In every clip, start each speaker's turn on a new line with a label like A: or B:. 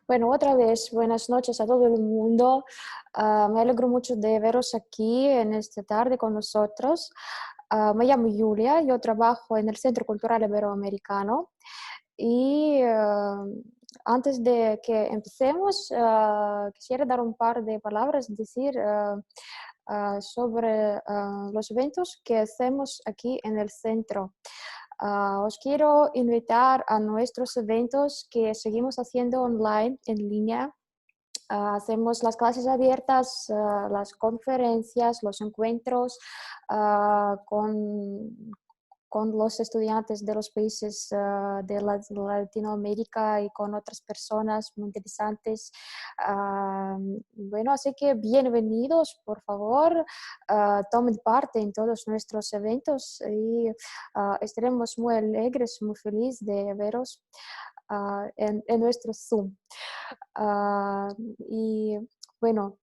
A: Bueno, otra vez, buenas noches a todo el mundo. Me alegro mucho de veros aquí en esta tarde con nosotros. Me llamo Julia, yo trabajo en el Centro Cultural Iberoamericano y antes de que empecemos, quisiera dar un par de palabras, decir sobre los eventos que hacemos aquí en el centro. Os quiero invitar a nuestros eventos que seguimos haciendo online, en línea. Hacemos las clases abiertas, las conferencias, los encuentros con los estudiantes de los países de Latinoamérica y con otras personas muy interesantes. Bueno, así que bienvenidos, por favor, tomen parte en todos nuestros eventos y estaremos muy alegres, muy felices de veros en nuestro Zoom. Y bueno,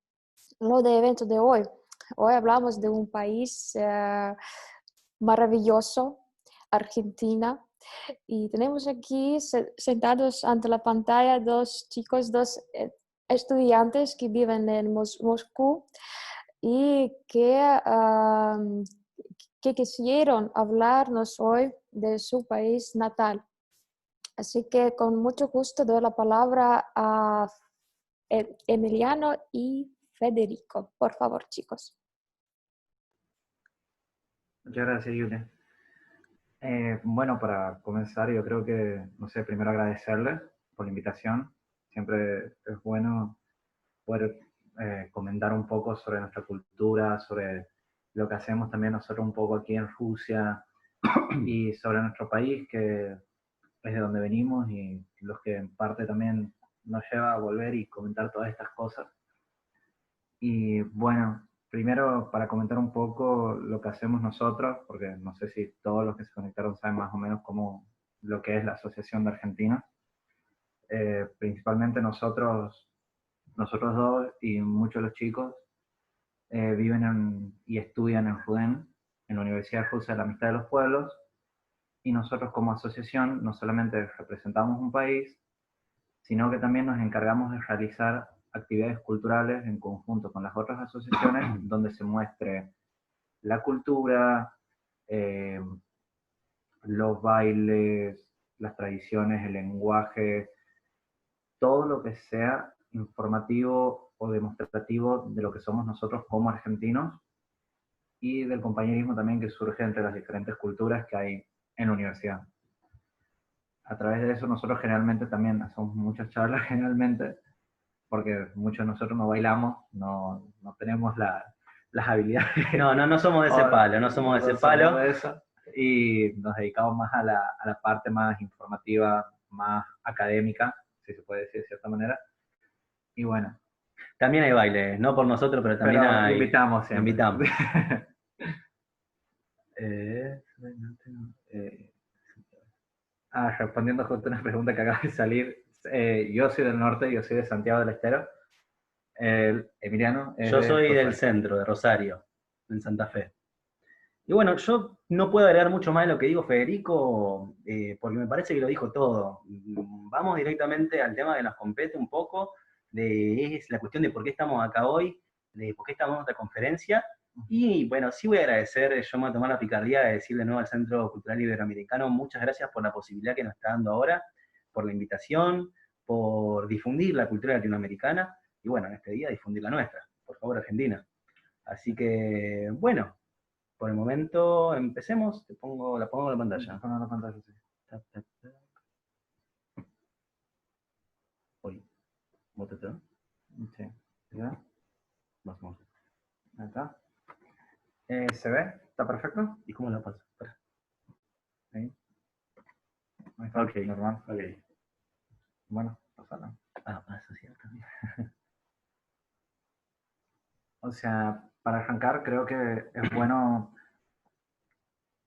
A: lo de evento de hoy. Hoy hablamos de un país maravilloso, Argentina, y tenemos aquí sentados ante la pantalla dos chicos, dos estudiantes que viven en Moscú y que quisieron hablarnos hoy de su país natal. Así que con mucho gusto doy la palabra a Emiliano y Federico. Por favor, chicos.
B: Muchas gracias, Julia. Bueno, para comenzar, yo creo que, no sé, primero agradecerles por la invitación. Siempre es bueno poder comentar un poco sobre nuestra cultura, sobre lo que hacemos también nosotros un poco aquí en Rusia y sobre nuestro país, que es de donde venimos y los que en parte también nos lleva a volver y comentar todas estas cosas. Y bueno, primero para comentar un poco lo que hacemos nosotros, porque no sé si todos los que se conectaron saben más o menos cómo lo que es la Asociación de Argentina. Principalmente nosotros dos y muchos de los chicos viven y estudian en RUDEN, en la Universidad Rusa de la Amistad de los Pueblos, y nosotros como asociación no solamente representamos un país, sino que también nos encargamos de realizar actividades culturales en conjunto con las otras asociaciones donde se muestre la cultura, eh, los bailes, las tradiciones, el lenguaje, todo lo que sea informativo o demostrativo de lo que somos nosotros como argentinos y del compañerismo también que surge entre las diferentes culturas que hay en la universidad. A través de eso nosotros generalmente también hacemos muchas charlas, generalmente, porque muchos de nosotros no bailamos, no tenemos las habilidades.
C: No somos de ese palo, no somos de ese palo.
B: De eso, y nos dedicamos más a la parte más informativa, más académica, si se puede decir de cierta manera. Y bueno.
C: También hay baile, no por nosotros, pero también hay...
B: invitamos siempre.
C: Invitamos.
B: Respondiendo justo una pregunta que acaba de salir, yo soy del norte, yo soy de Santiago del Estero. Emiliano es
C: Yo soy del centro, de Rosario, en Santa Fe. Y bueno, yo no puedo agregar mucho más de lo que dijo Federico, porque me parece que lo dijo todo. Vamos directamente al tema que nos compete un poco, es la cuestión de por qué estamos acá hoy, de por qué estamos en esta conferencia. Y bueno, sí voy a agradecer, yo me voy a tomar la picardía de decir de nuevo al Centro Cultural Iberoamericano, muchas gracias por la posibilidad que nos está dando ahora, por la invitación, por difundir la cultura latinoamericana, y bueno, en este día difundir la nuestra, por favor, Argentina. Así que, bueno, por el momento empecemos, la pongo en la pantalla.
B: Pongo en la pantalla, sí.
C: Oye, ¿mótate?
B: Sí. ¿Ya?
C: Vamos.
B: Ahí está. ¿Se ve? ¿Está perfecto?
C: ¿Y cómo la paso?
B: Ahí. Ahí está.
C: Ok.
B: Normal.
C: Ok.
B: Bueno, pásala.
C: Pasa, cierto.
B: O sea, para arrancar creo que es bueno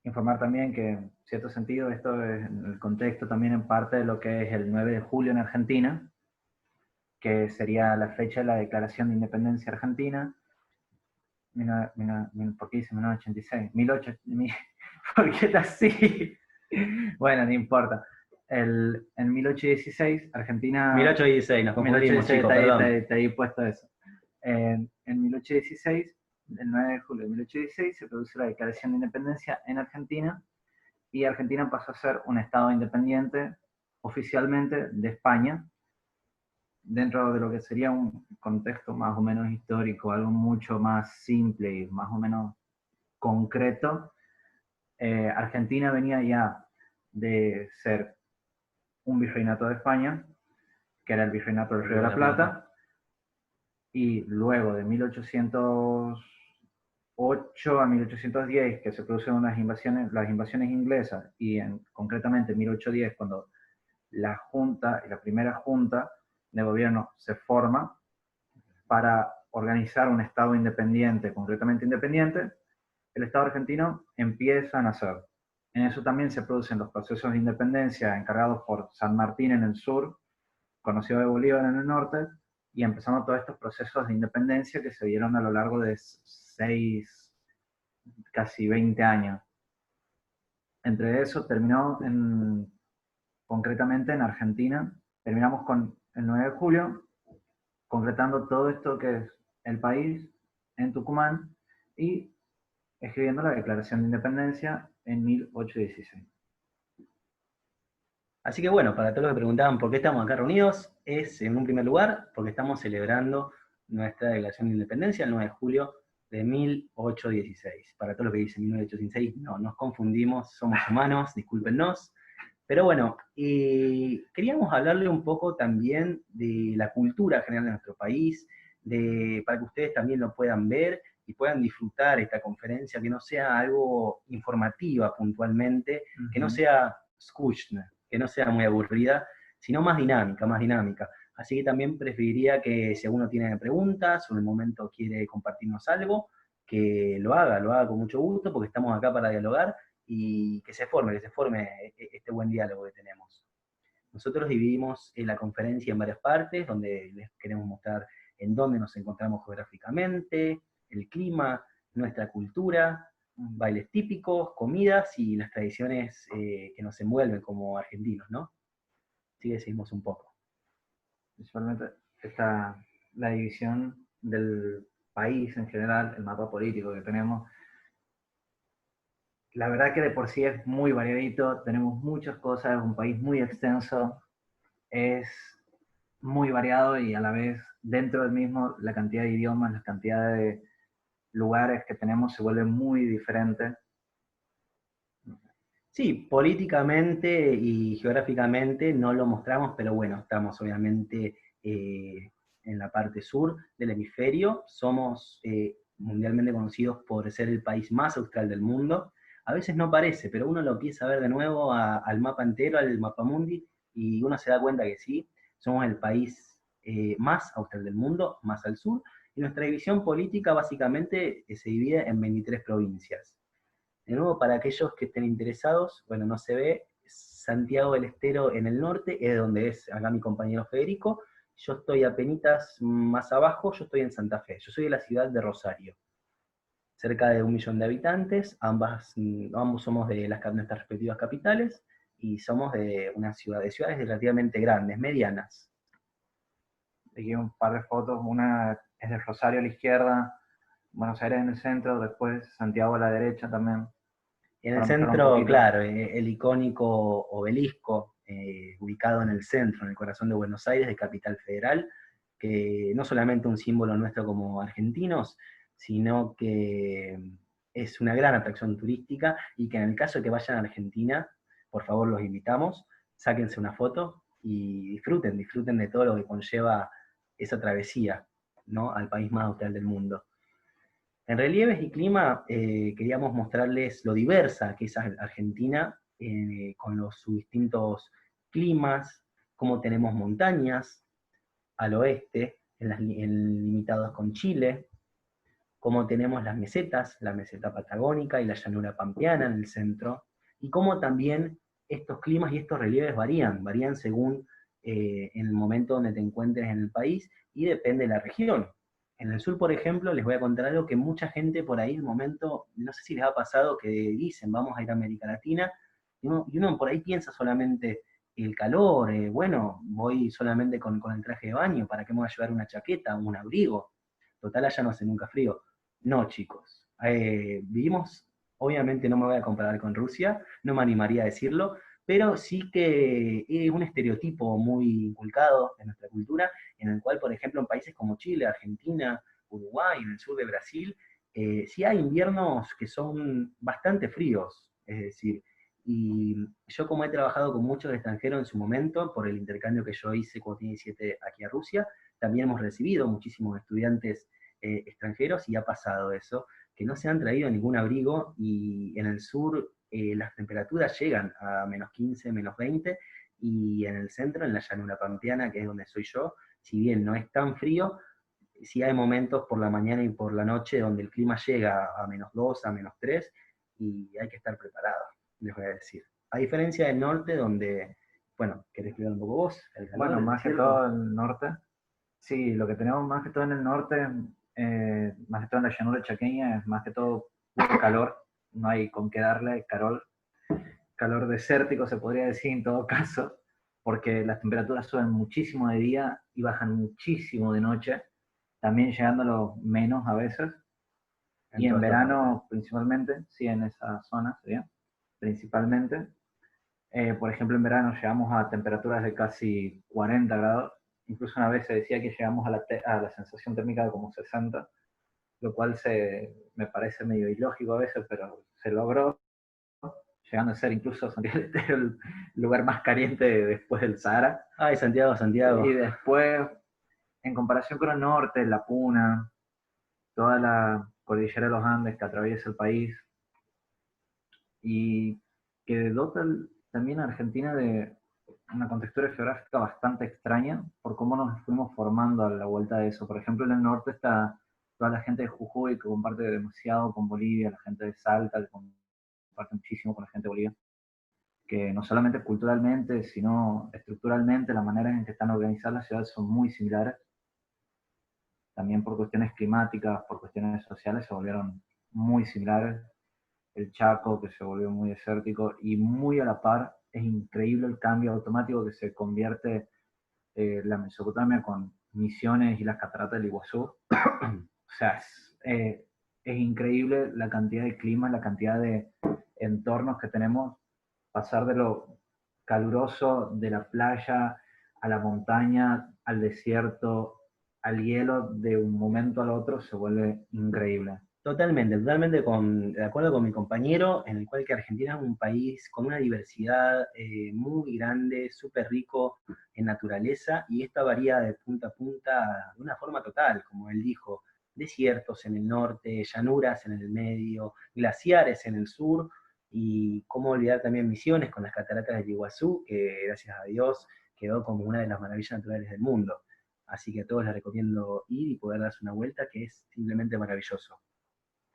B: informar también que en cierto sentido esto es en el contexto también en parte de lo que es el 9 de julio en Argentina, que sería la fecha de la Declaración de Independencia Argentina. ¿Por qué dice 1986? ¿Por qué está así? Bueno, no importa. En 1816, Argentina...
C: 1816, nos confundimos,
B: 1816,
C: chicos, perdón.
B: te ahí puesto eso. En 1816, el 9 de julio de 1816, se produce la Declaración de Independencia en Argentina, y Argentina pasó a ser un Estado independiente oficialmente de España, dentro de lo que sería un contexto más o menos histórico, algo mucho más simple y más o menos concreto. Argentina venía ya de ser un virreinato de España, que era el virreinato del Río de la Plata, y luego de 1808 a 1810, que se producen las invasiones inglesas, y concretamente en 1810, cuando la primera junta de gobierno se forma para organizar un Estado independiente, concretamente independiente, el Estado argentino empieza a nacer. En eso también se producen los procesos de independencia encargados por San Martín en el sur, conocido de Bolívar en el norte, y empezando todos estos procesos de independencia que se dieron a lo largo de 6, casi 20 años. Entre eso terminó concretamente en Argentina, terminamos con el 9 de julio, concretando todo esto que es el país en Tucumán y escribiendo la Declaración de Independencia en 1816.
C: Así que bueno, para todos los que preguntaban por qué estamos acá reunidos, es en un primer lugar porque estamos celebrando nuestra Declaración de Independencia el 9 de julio de 1816. Para todos los que dicen 1816, no, nos confundimos, somos humanos, discúlpennos. Pero bueno, queríamos hablarle un poco también de la cultura general de nuestro país, para que ustedes también lo puedan ver y puedan disfrutar esta conferencia, que no sea algo informativa puntualmente, que no sea skучно, que no sea muy aburrida, sino más dinámica, más dinámica. Así que también preferiría que si alguno tiene preguntas o en el momento quiere compartirnos algo, que lo haga con mucho gusto, porque estamos acá para dialogar y que se forme este buen diálogo que tenemos. Nosotros dividimos la conferencia en varias partes, donde les queremos mostrar en dónde nos encontramos geográficamente, el clima, nuestra cultura, bailes típicos, comidas y las tradiciones que nos envuelven como argentinos, ¿no? Así que seguimos un poco.
B: Principalmente está la división del país en general, el mapa político que tenemos. La verdad que de por sí es muy variadito, tenemos muchas cosas, es un país muy extenso, es muy variado y a la vez dentro del mismo la cantidad de idiomas, la cantidad de lugares que tenemos se vuelve muy diferente.
C: Sí, políticamente y geográficamente no lo mostramos, pero bueno, estamos obviamente en la parte sur del hemisferio, somos mundialmente conocidos por ser el país más austral del mundo. A veces no parece, pero uno lo empieza a ver de nuevo al mapa entero, al mapamundi, y uno se da cuenta que sí, somos el país más austral del mundo, más al sur, y nuestra división política básicamente se divide en 23 provincias. De nuevo, para aquellos que estén interesados, bueno, no se ve, Santiago del Estero en el norte, es donde es acá mi compañero Federico, yo estoy apenitas más abajo, yo estoy en Santa Fe, yo soy de la ciudad de Rosario, cerca de 1 millón de habitantes, ambos somos de nuestras respectivas capitales, y somos de ciudades relativamente grandes, medianas.
B: Aquí un par de fotos, una es de Rosario a la izquierda, Buenos Aires en el centro, después Santiago a la derecha también.
C: En el centro, claro, el icónico obelisco, ubicado en el centro, en el corazón de Buenos Aires, de Capital Federal, que no solamente un símbolo nuestro como argentinos, sino que es una gran atracción turística, y que en el caso de que vayan a Argentina, por favor los invitamos, sáquense una foto y disfruten de todo lo que conlleva esa travesía, ¿no?, al país más austral del mundo. En relieves y clima queríamos mostrarles lo diversa que es Argentina, con sus distintos climas, cómo tenemos montañas al oeste, limitados con Chile, cómo tenemos las mesetas, la meseta patagónica y la llanura pampeana en el centro, y cómo también estos climas y estos relieves varían según en el momento donde te encuentres en el país, y depende de la región. En el sur, por ejemplo, les voy a contar algo que mucha gente por ahí, en el momento, no sé si les ha pasado, que dicen, vamos a ir a América Latina, y uno por ahí piensa solamente el calor, bueno, voy solamente con el traje de baño, ¿para qué me voy a llevar una chaqueta, un abrigo? Total, allá no hace nunca frío. No, chicos. Vivimos, obviamente no me voy a comparar con Rusia, no me animaría a decirlo, pero sí que es un estereotipo muy inculcado en nuestra cultura, en el cual, por ejemplo, en países como Chile, Argentina, Uruguay, en el sur de Brasil, sí hay inviernos que son bastante fríos, es decir, y yo como he trabajado con muchos extranjeros en su momento, por el intercambio que yo hice cuando tenía 17 aquí a Rusia, también hemos recibido muchísimos estudiantes extranjeros y ha pasado eso, que no se han traído ningún abrigo y en el sur las temperaturas llegan a -15, -20 y en el centro, en la llanura pampeana, que es donde soy yo, si bien no es tan frío, sí hay momentos por la mañana y por la noche donde el clima llega a -2, a -3 y hay que estar preparado, les voy a decir. A diferencia del norte donde, bueno, ¿querés explicar un poco vos? El calor,
B: Bueno,
C: el
B: más que
C: desierto.
B: todo el norte. Sí, lo que tenemos más que todo en el norte, más que todo en la llanura chaqueña, es más que todo puro calor. No hay con qué darle calor desértico se podría decir en todo caso, porque las temperaturas suben muchísimo de día y bajan muchísimo de noche, también llegando a los menos a veces.
C: En
B: Y
C: toda
B: en
C: esta parte.
B: verano principalmente, sí, en esa zona sería, principalmente. Por ejemplo, en verano llegamos a temperaturas de casi 40 grados. Incluso una vez se decía que llegamos a la sensación térmica de como 60, lo cual me parece medio ilógico a veces, pero se logró, llegando a ser incluso Santiago del Estero el lugar más caliente después del Sahara.
C: Ay, Santiago,
B: Y
C: Santiago.
B: después, en comparación con el norte, la Puna, toda la cordillera de los Andes que atraviesa el país, y que dota también a Argentina de una contextura geográfica bastante extraña por cómo nos fuimos formando a la vuelta de eso. Por ejemplo, en el norte está toda la gente de Jujuy que comparte demasiado con Bolivia, la gente de Salta que comparte muchísimo con la gente de Bolivia, que no solamente culturalmente, sino estructuralmente, la manera en que están organizadas las ciudades son muy similares. También por cuestiones climáticas, por cuestiones sociales, se volvieron muy similares. El Chaco, que se volvió muy desértico, y muy a la par, es increíble el cambio automático que se convierte la Mesopotamia con Misiones y las cataratas del Iguazú. O sea, es increíble la cantidad de climas, la cantidad de entornos que tenemos, pasar de lo caluroso de la playa a la montaña, al desierto, al hielo, de un momento al otro se vuelve increíble.
C: Totalmente, totalmente de acuerdo con mi compañero, en el cual que Argentina es un país con una diversidad muy grande, súper rico en naturaleza, y esta varía de punta a punta de una forma total, como él dijo, desiertos en el norte, llanuras en el medio, glaciares en el sur, y cómo olvidar también Misiones con las cataratas del Iguazú, que gracias a Dios quedó como una de las maravillas naturales del mundo. Así que a todos les recomiendo ir y poder darse una vuelta, que es simplemente maravilloso.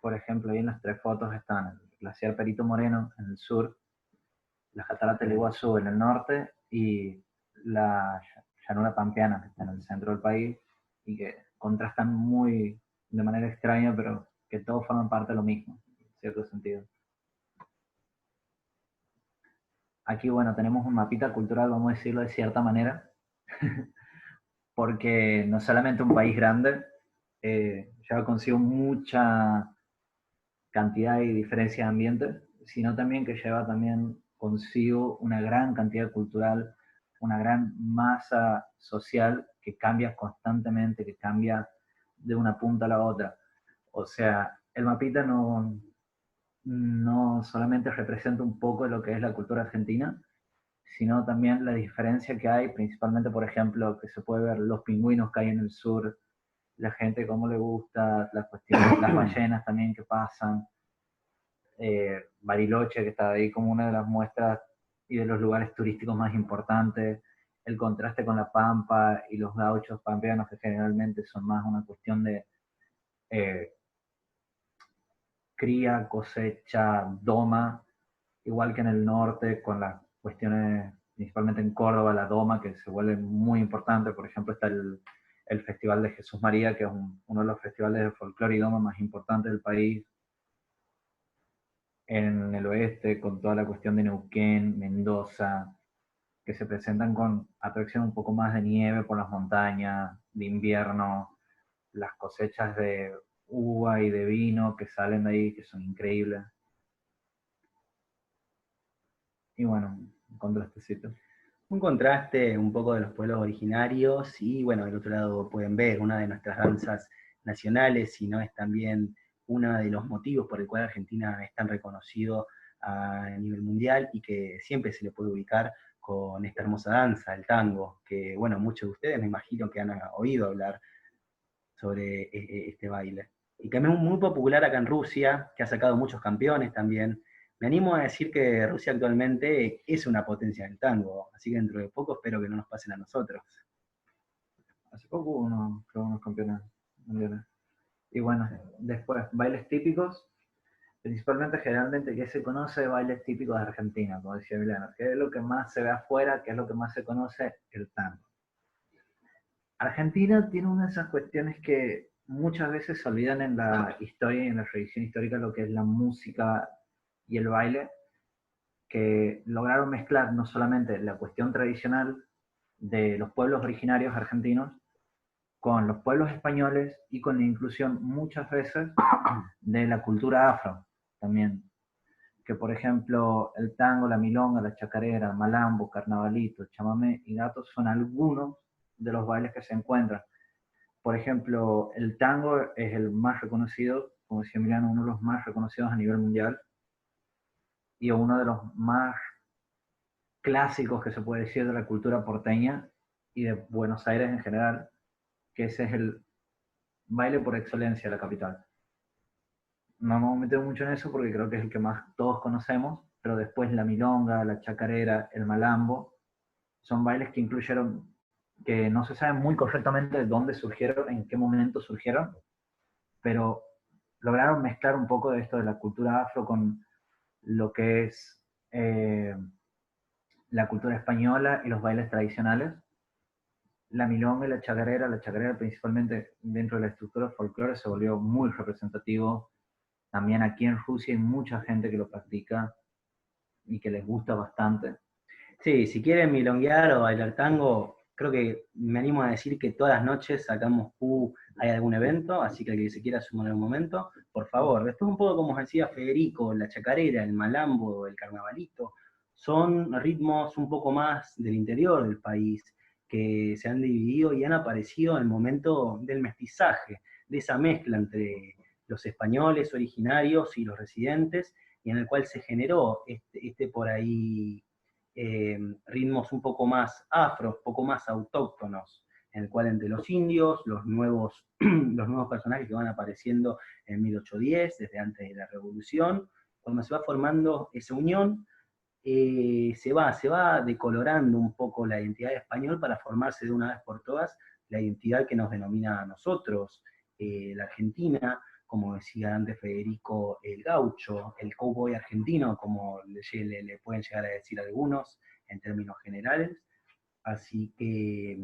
B: Por ejemplo, ahí en las tres fotos están el glaciar Perito Moreno en el sur, las cataratas del Iguazú en el norte y la llanura pampeana que está en el centro del país y que contrastan muy de manera extraña, pero que todos forman parte de lo mismo, en cierto sentido. Aquí, bueno, tenemos un mapita cultural, vamos a decirlo de cierta manera, porque no solamente un país grande, lleva consigo mucha cantidad y diferencia de ambiente, sino también que lleva también consigo una gran cantidad cultural, una gran masa social que cambia constantemente, que cambia de una punta a la otra. O sea, el mapita no solamente representa un poco de lo que es la cultura argentina, sino también la diferencia que hay, principalmente, por ejemplo, que se puede ver los pingüinos que hay en el sur, la gente cómo le gusta, las cuestiones, las ballenas también que pasan, Bariloche, que está ahí como una de las muestras y de los lugares turísticos más importantes, el contraste con la Pampa y los gauchos pampeanos, que generalmente son más una cuestión de eh, cría, cosecha, doma, igual que en el norte, con las cuestiones, principalmente en Córdoba, la doma, que se vuelve muy importante. Por ejemplo, está el Festival de Jesús María, que es uno de los festivales de folclore y doma más importantes del país. En el oeste, con toda la cuestión de Neuquén, Mendoza, que se presentan con atracción un poco más de nieve por las montañas, de invierno, las cosechas de uva y de vino que salen de ahí, que son increíbles. Y bueno, un contrastecito.
C: Un contraste un poco de los pueblos originarios y bueno, del otro lado pueden ver una de nuestras danzas nacionales, y no es también uno de los motivos por el cual Argentina es tan reconocido a nivel mundial y que siempre se le puede ubicar con esta hermosa danza, el tango, que bueno, muchos de ustedes me imagino que han oído hablar sobre este baile. Y que es muy popular acá en Rusia, que ha sacado muchos campeones también. Me animo a decir que Rusia actualmente es una potencia del tango, así que dentro de poco espero que no nos pasen a nosotros.
B: Hace poco hubo unos campeones mundiales. Y bueno, después, bailes típicos, principalmente generalmente, ¿qué se conoce de bailes típicos de Argentina? Como decía Emiliano, ¿qué es lo que más se ve afuera? ¿Qué es lo que más se conoce? El tango. Argentina tiene una de esas cuestiones que muchas veces se olvidan en la historia y en la revisión histórica, lo que es la música y el baile, que lograron mezclar no solamente la cuestión tradicional de los pueblos originarios argentinos con los pueblos españoles y con la inclusión muchas veces de la cultura afro también. Que por ejemplo el tango, la milonga, la chacarera, malambo, carnavalito, chamamé y gato son algunos de los bailes que se encuentran. Por ejemplo, el tango es el más reconocido, como decía Emiliano, uno de los más reconocidos a nivel mundial y uno de los más clásicos que se puede decir de la cultura porteña y de Buenos Aires en general, que ese es el baile por excelencia de la capital. No me voy a meter mucho en eso porque creo que es el que más todos conocemos, pero después la milonga, la chacarera, el malambo, son bailes que incluyeron, que no se sabe muy correctamente de dónde surgieron, en qué momento surgieron, pero lograron mezclar un poco de esto de la cultura afro con lo que es la cultura española y los bailes tradicionales. La milonga y la chacarera principalmente dentro de la estructura folclore se volvió muy representativo. También aquí en Rusia hay mucha gente que lo practica y que les gusta bastante.
C: Sí, si quieren milonguear o bailar tango, creo que me animo a decir que todas las noches sacamos hay algún evento, así que el que se quiera sumar en un momento, por favor. Después un poco como decía Federico, la chacarera, el malambo, el carnavalito, son ritmos un poco más del interior del país, que se han dividido y han aparecido en el momento del mestizaje, de esa mezcla entre los españoles originarios y los residentes, y en el cual se generó este por ahí ritmos un poco más afros, un poco más autóctonos, en el cual entre los indios, los nuevos personajes que van apareciendo en 1810, desde antes de la Revolución, cuando se va formando esa unión, se va decolorando un poco la identidad de español para formarse de una vez por todas la identidad que nos denomina a nosotros, la Argentina, como decía antes Federico, el gaucho, el cowboy argentino, como le pueden llegar a decir algunos en términos generales. Así que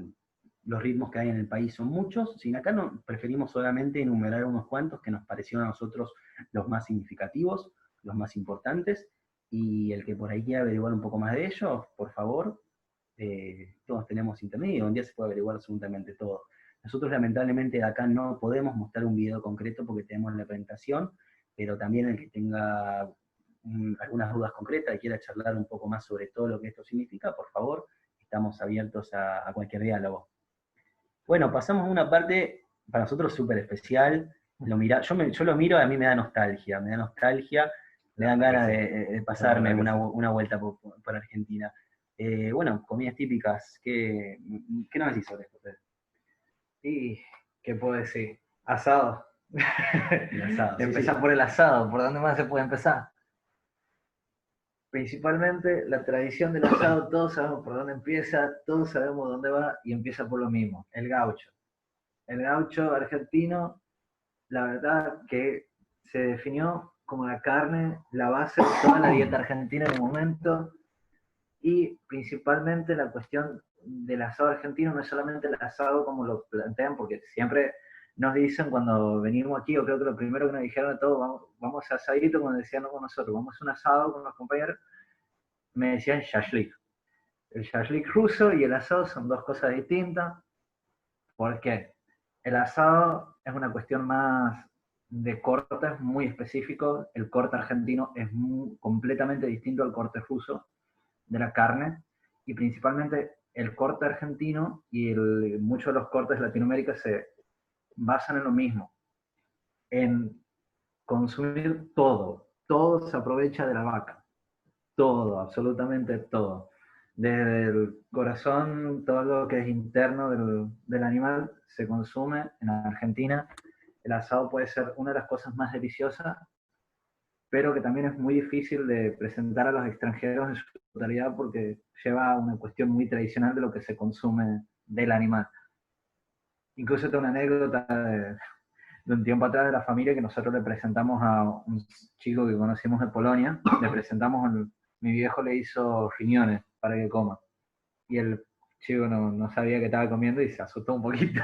C: los ritmos que hay en el país son muchos, sin acá no, preferimos solamente enumerar unos cuantos que nos parecieron a nosotros los más significativos, los más importantes, y el que por ahí quiera averiguar un poco más de ellos, por favor, todos tenemos internet y un día se puede averiguar absolutamente todo. Nosotros lamentablemente de acá no podemos mostrar un video concreto porque tenemos la presentación, pero también el que tenga algunas dudas concretas y quiera charlar un poco más sobre todo lo que esto significa, por favor, estamos abiertos a cualquier diálogo. Bueno, pasamos a una parte para nosotros súper especial. Yo lo miro y a mí me da nostalgia, me dan ganas de pasarme una vuelta por Argentina. Bueno, comidas típicas, ¿qué nos decís sobre esto?
B: Y, ¿qué puedo decir? Asado.
C: El asado.
B: Empezar sí. Por el asado, ¿por dónde más se puede empezar? Principalmente la tradición del asado, todos sabemos por dónde empieza, todos sabemos dónde va y empieza por lo mismo, el gaucho. El gaucho argentino, la verdad que se definió como la carne, la base de toda la dieta argentina en un momento, y principalmente la cuestión del asado argentino no es solamente el asado como lo plantean, porque siempre nos dicen cuando venimos aquí, o creo que lo primero que nos dijeron de todo, vamos a asadito, como decían con nosotros, vamos a un asado con los compañeros, me decían shashlik. El shashlik ruso y el asado son dos cosas distintas. ¿Por qué? El asado es una cuestión más de cortes muy específicos. El corte argentino es completamente distinto al corte ruso de la carne. Y principalmente el corte argentino y muchos de los cortes de Latinoamérica se basan en lo mismo, en consumir todo. Todo se aprovecha de la vaca. Todo, absolutamente todo. Desde el corazón, todo lo que es interno del animal se consume en Argentina. El asado puede ser una de las cosas más deliciosas, pero que también es muy difícil de presentar a los extranjeros en su totalidad porque lleva una cuestión muy tradicional de lo que se consume del animal. Incluso tengo una anécdota de un tiempo atrás de la familia que nosotros le presentamos a un chico que conocimos de Polonia, le presentamos, mi viejo le hizo riñones para que coma. Y el chico no sabía que estaba comiendo y se asustó un poquito.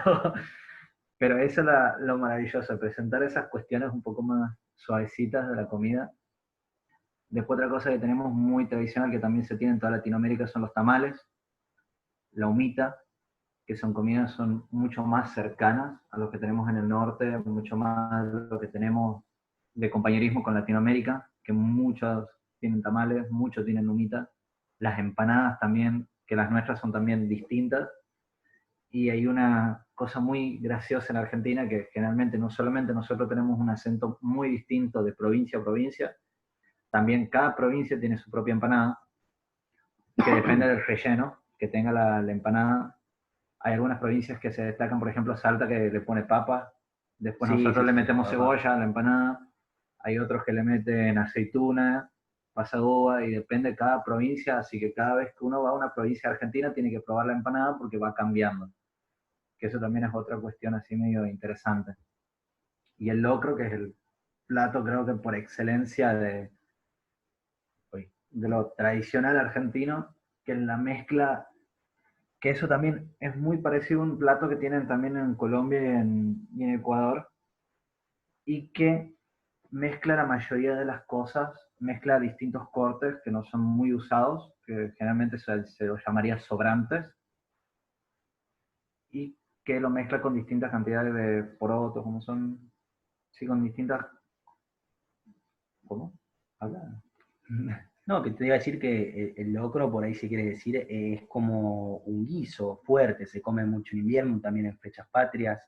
B: Pero eso es lo maravilloso, presentar esas cuestiones un poco más suavecitas de la comida. Después otra cosa que tenemos muy tradicional, que también se tiene en toda Latinoamérica, son los tamales, la humita, que son comidas son mucho más cercanas a lo que tenemos en el norte, mucho más lo que tenemos de compañerismo con Latinoamérica, que muchos tienen tamales, muchos tienen humita. Las empanadas también, que las nuestras son también distintas. Y hay una cosa muy graciosa en Argentina, que generalmente no solamente nosotros tenemos un acento muy distinto de provincia a provincia, también cada provincia tiene su propia empanada, que depende del relleno que tenga la empanada. Hay algunas provincias que se destacan, por ejemplo, Salta, que le pone papa, después
C: Sí,
B: nosotros
C: sí,
B: le
C: sí,
B: metemos
C: papá.
B: cebolla a la empanada, hay otros que le meten aceituna, pasa uva, y depende de cada provincia, así que cada vez que uno va a una provincia argentina tiene que probar la empanada porque va cambiando, que eso también es otra cuestión así medio interesante. Y el locro, que es el plato creo que por excelencia de lo tradicional argentino, que es la mezcla, que eso también es muy parecido a un plato que tienen también en Colombia y en Ecuador, y que mezcla la mayoría de las cosas, mezcla distintos cortes que no son muy usados, que generalmente se los llamaría sobrantes, y que lo mezcla con distintas cantidades de porotos, como son, sí, con distintas, ¿cómo? Habla.
C: No, que te iba a decir que el locro, por ahí se quiere decir, es como un guiso fuerte, se come mucho en invierno, también en fechas patrias.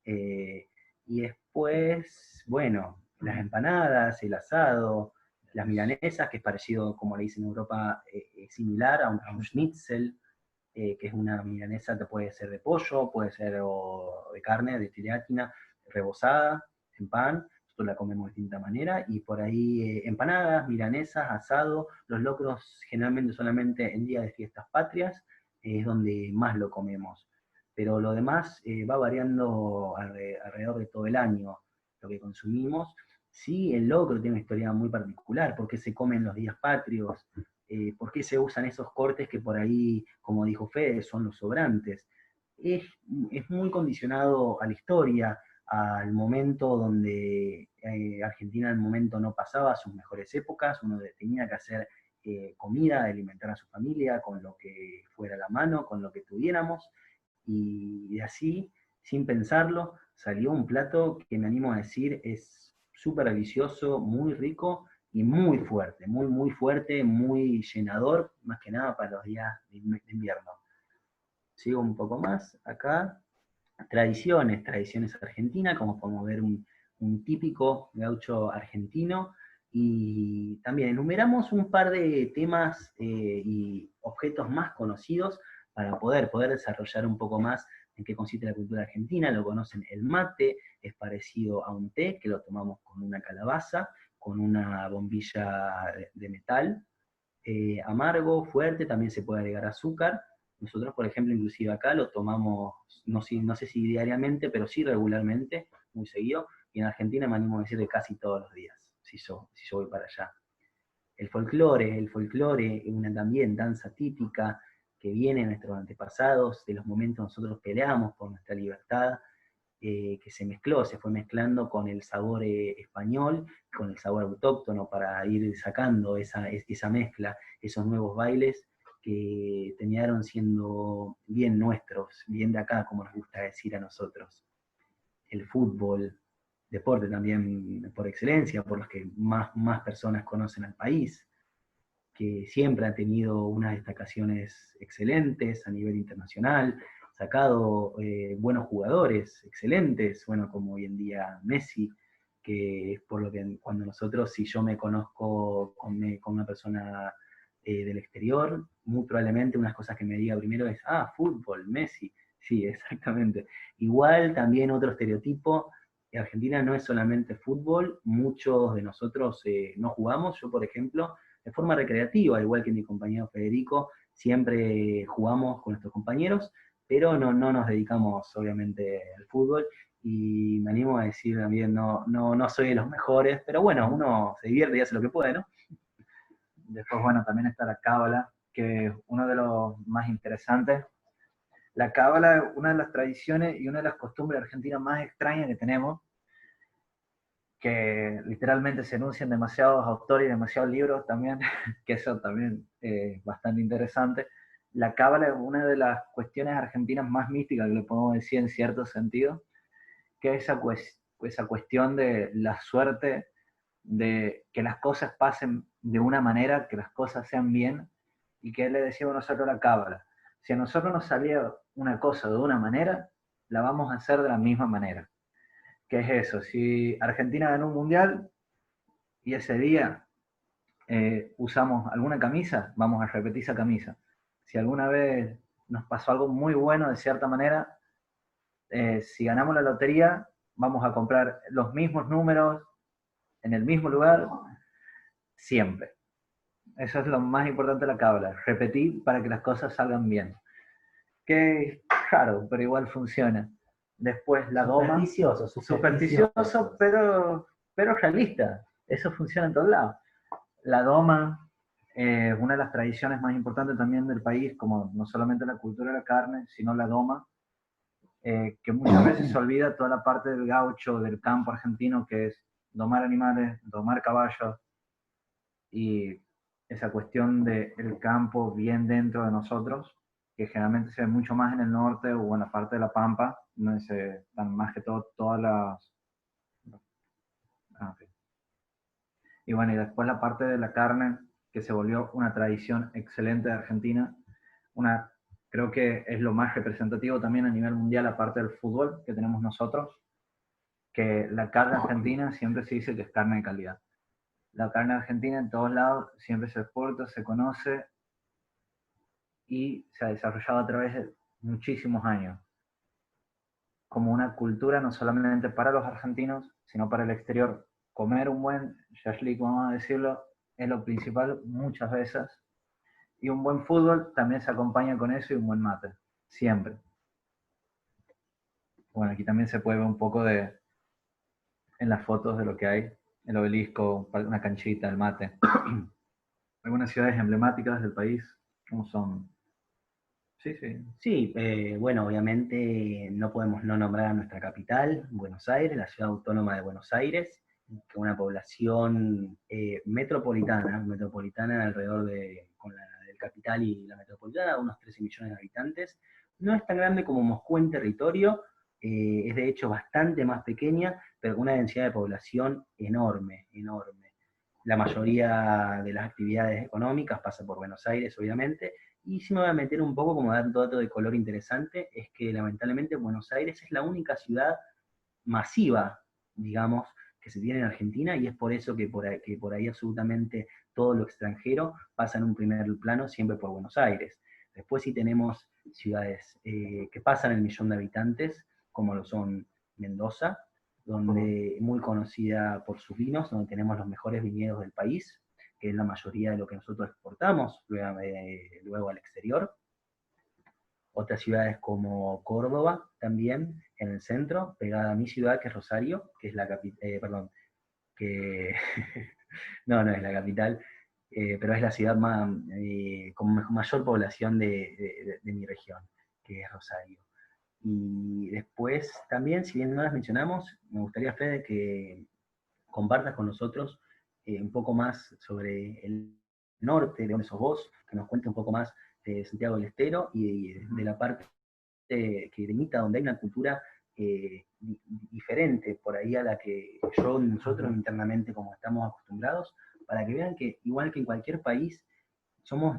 C: eh, y después, bueno, las empanadas, el asado, las milanesas, que es parecido, como le dicen en Europa, similar a un schnitzel, que es una milanesa que puede ser de pollo, puede ser o de carne, de tiráquina, rebozada en pan. Nosotros la comemos de distinta manera, y por ahí empanadas, milanesas, asado, los locros generalmente solamente en días de fiestas patrias es donde más lo comemos. Pero lo demás va variando alrededor de todo el año lo que consumimos. Sí, el locro tiene una historia muy particular, porque se come en los días patrios, por qué se usan esos cortes que por ahí, como dijo Fede, son los sobrantes. Es, es muy condicionado a la historia, al momento donde Argentina en el momento no pasaba sus mejores épocas, uno tenía que hacer comida, alimentar a su familia con lo que fuera a la mano, con lo que tuviéramos, y así, sin pensarlo, salió un plato que me animo a decir es súper delicioso, muy rico y muy fuerte, muy llenador, más que nada para los días de invierno. Sigo un poco más acá. Tradiciones argentinas, como podemos ver un típico gaucho argentino, y también enumeramos un par de temas y objetos más conocidos para poder desarrollar un poco más en qué consiste la cultura argentina. Lo conocen, el mate, es parecido a un té que lo tomamos con una calabaza, con una bombilla de metal, amargo, fuerte, también se puede agregar azúcar. Nosotros, por ejemplo, inclusive acá lo tomamos, no sé si diariamente, pero sí regularmente, muy seguido, y en Argentina me animo a decir de casi todos los días, si yo voy para allá. El folclore es una también danza típica que viene de nuestros antepasados, de los momentos nosotros peleamos por nuestra libertad, que se mezcló, se fue mezclando con el sabor español, con el sabor autóctono, para ir sacando esa mezcla, esos nuevos bailes que terminaron siendo bien nuestros, bien de acá, como nos gusta decir a nosotros. El fútbol, deporte también por excelencia, por los que más personas conocen al país, que siempre ha tenido unas destacaciones excelentes a nivel internacional, sacado buenos jugadores excelentes, bueno, como hoy en día Messi, que es por lo que cuando nosotros, si yo me conozco con una persona del exterior, muy probablemente unas cosas que me diga primero es, fútbol, Messi, sí, exactamente. Igual también otro estereotipo, Argentina no es solamente fútbol, muchos de nosotros no jugamos, yo por ejemplo, de forma recreativa, igual que mi compañero Federico, siempre jugamos con nuestros compañeros, pero no nos dedicamos obviamente al fútbol, y me animo a decir también, no soy de los mejores, pero bueno, uno se divierte y hace lo que puede, ¿no?
B: Después, bueno, también está la cábala, que es uno de los más interesantes. La cábala es una de las tradiciones y una de las costumbres argentinas más extrañas que tenemos, que literalmente se enuncian demasiados autores y demasiados libros también, que eso también es bastante interesante. La cábala es una de las cuestiones argentinas más místicas, que le podemos decir en cierto sentido, que es esa cuestión de la suerte, de que las cosas pasen de una manera, que las cosas sean bien, y que le decimos nosotros la cábala. Si a nosotros nos salía una cosa de una manera, la vamos a hacer de la misma manera. ¿Qué es eso? Si Argentina ganó un mundial y ese día usamos alguna camisa, vamos a repetir esa camisa. Si alguna vez nos pasó algo muy bueno de cierta manera, si ganamos la lotería, vamos a comprar los mismos números en el mismo lugar siempre. Eso es lo más importante de la cábala, repetir para que las cosas salgan bien. Que es raro, pero igual funciona. Después la doma. Supersticioso, pero realista. Eso funciona en todos lados. La doma es una de las tradiciones más importantes también del país, como no solamente la cultura de la carne, sino la doma, que muchas veces se olvida toda la parte del gaucho, del campo argentino, que es domar animales, domar caballos, y esa cuestión del campo bien dentro de nosotros, que generalmente se ve mucho más en el norte o en la parte de la Pampa, donde se dan más que todo todas las... Okay. Y bueno, y después la parte de la carne, que se volvió una tradición excelente de Argentina, creo que es lo más representativo también a nivel mundial, aparte del fútbol que tenemos nosotros, que la carne argentina siempre se dice que es carne de calidad. La carne argentina en todos lados siempre se exporta, se conoce y se ha desarrollado a través de muchísimos años como una cultura no solamente para los argentinos, sino para el exterior. Comer un buen shashlik, vamos a decirlo, es lo principal muchas veces. Y un buen fútbol también se acompaña con eso, y un buen mate, siempre. Bueno, aquí también se puede ver un poco en las fotos de lo que hay, el obelisco, una canchita, el mate. Algunas ciudades emblemáticas del país, como son... Sí, sí.
C: Sí, bueno, obviamente no podemos no nombrar a nuestra capital, Buenos Aires, la ciudad autónoma de Buenos Aires, que una población metropolitana alrededor del capital y la metropolitana, unos 13 millones de habitantes. No es tan grande como Moscú en territorio, es de hecho bastante más pequeña, pero con una densidad de población enorme, enorme. La mayoría de las actividades económicas pasa por Buenos Aires, obviamente. Y si me voy a meter un poco, como dar un dato de color interesante, es que lamentablemente Buenos Aires es la única ciudad masiva, digamos, que se tiene en Argentina, y es por eso que por ahí absolutamente todo lo extranjero pasa en un primer plano siempre por Buenos Aires. Después sí tenemos ciudades que pasan el 1.000.000 de habitantes, como lo son Mendoza, donde muy conocida por sus vinos, donde tenemos los mejores viñedos del país, que es la mayoría de lo que nosotros exportamos luego al exterior. Otras ciudades como Córdoba, también en el centro, pegada a mi ciudad, que es Rosario, que es la capital, que no es la capital, pero es la ciudad con mayor población de mi región, que es Rosario. Y después también, si bien no las mencionamos, me gustaría, Fede, que compartas con nosotros un poco más sobre el norte, de dónde sos vos, que nos cuentes un poco más Santiago del Estero y de la parte que limita, donde hay una cultura diferente por ahí a la que nosotros internamente como estamos acostumbrados, para que vean que igual que en cualquier país,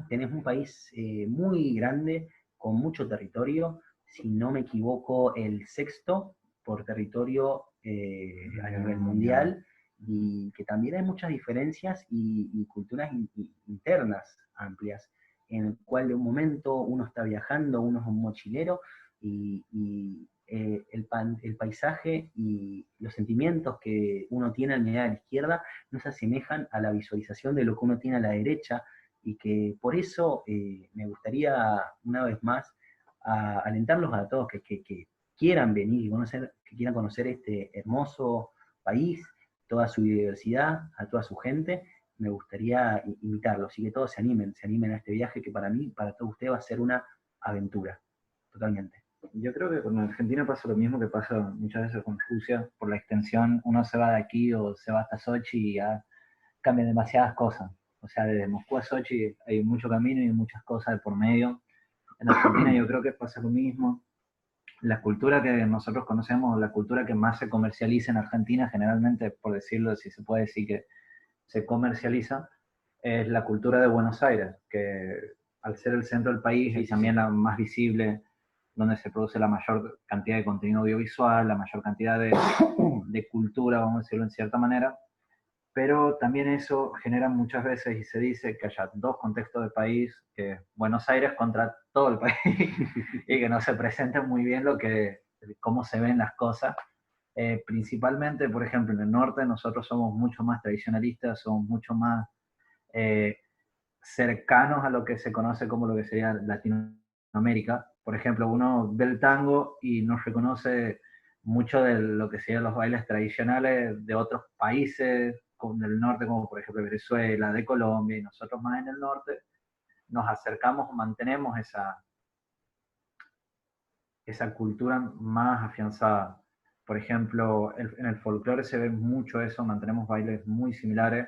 C: tenés un país muy grande, con mucho territorio, si no me equivoco, el sexto por territorio a nivel mundial, y que también hay muchas diferencias y culturas internas amplias, en el cual de un momento uno está viajando, uno es un mochilero, el paisaje y los sentimientos que uno tiene al mirar a la izquierda no se asemejan a la visualización de lo que uno tiene a la derecha, y que por eso me gustaría una vez más alentarlos a todos que quieran venir y que quieran conocer este hermoso país, toda su diversidad, a toda su gente. Me gustaría invitarlos y que todos se animen a este viaje que para mí, para todos ustedes va a ser una aventura, totalmente.
B: Yo creo que con Argentina pasa lo mismo que pasa muchas veces con Rusia, por la extensión, uno se va de aquí o se va hasta Sochi y ya cambian demasiadas cosas. O sea, desde Moscú a Sochi hay mucho camino y muchas cosas de por medio. En Argentina yo creo que pasa lo mismo. La cultura que nosotros conocemos, la cultura que más se comercializa en Argentina, generalmente, por decirlo, si se puede decir que se comercializa, es la cultura de Buenos Aires, que al ser el centro del país y también la más visible, donde se produce la mayor cantidad de contenido audiovisual, la mayor cantidad de cultura, vamos a decirlo en cierta manera, pero también eso genera muchas veces, y se dice que haya dos contextos de país, que Buenos Aires contra todo el país, y que no se presente muy bien cómo se ven las cosas. Principalmente, por ejemplo, en el norte nosotros somos mucho más tradicionalistas, somos mucho más eh, cercanos a lo que se conoce como lo que sería Latinoamérica. Por ejemplo, uno ve el tango y no reconoce mucho de lo que serían los bailes tradicionales de otros países del norte, como por ejemplo Venezuela, de Colombia, y nosotros más en el norte nos acercamos, mantenemos esa cultura más afianzada. Por ejemplo, en el folclore se ve mucho eso, mantenemos bailes muy similares.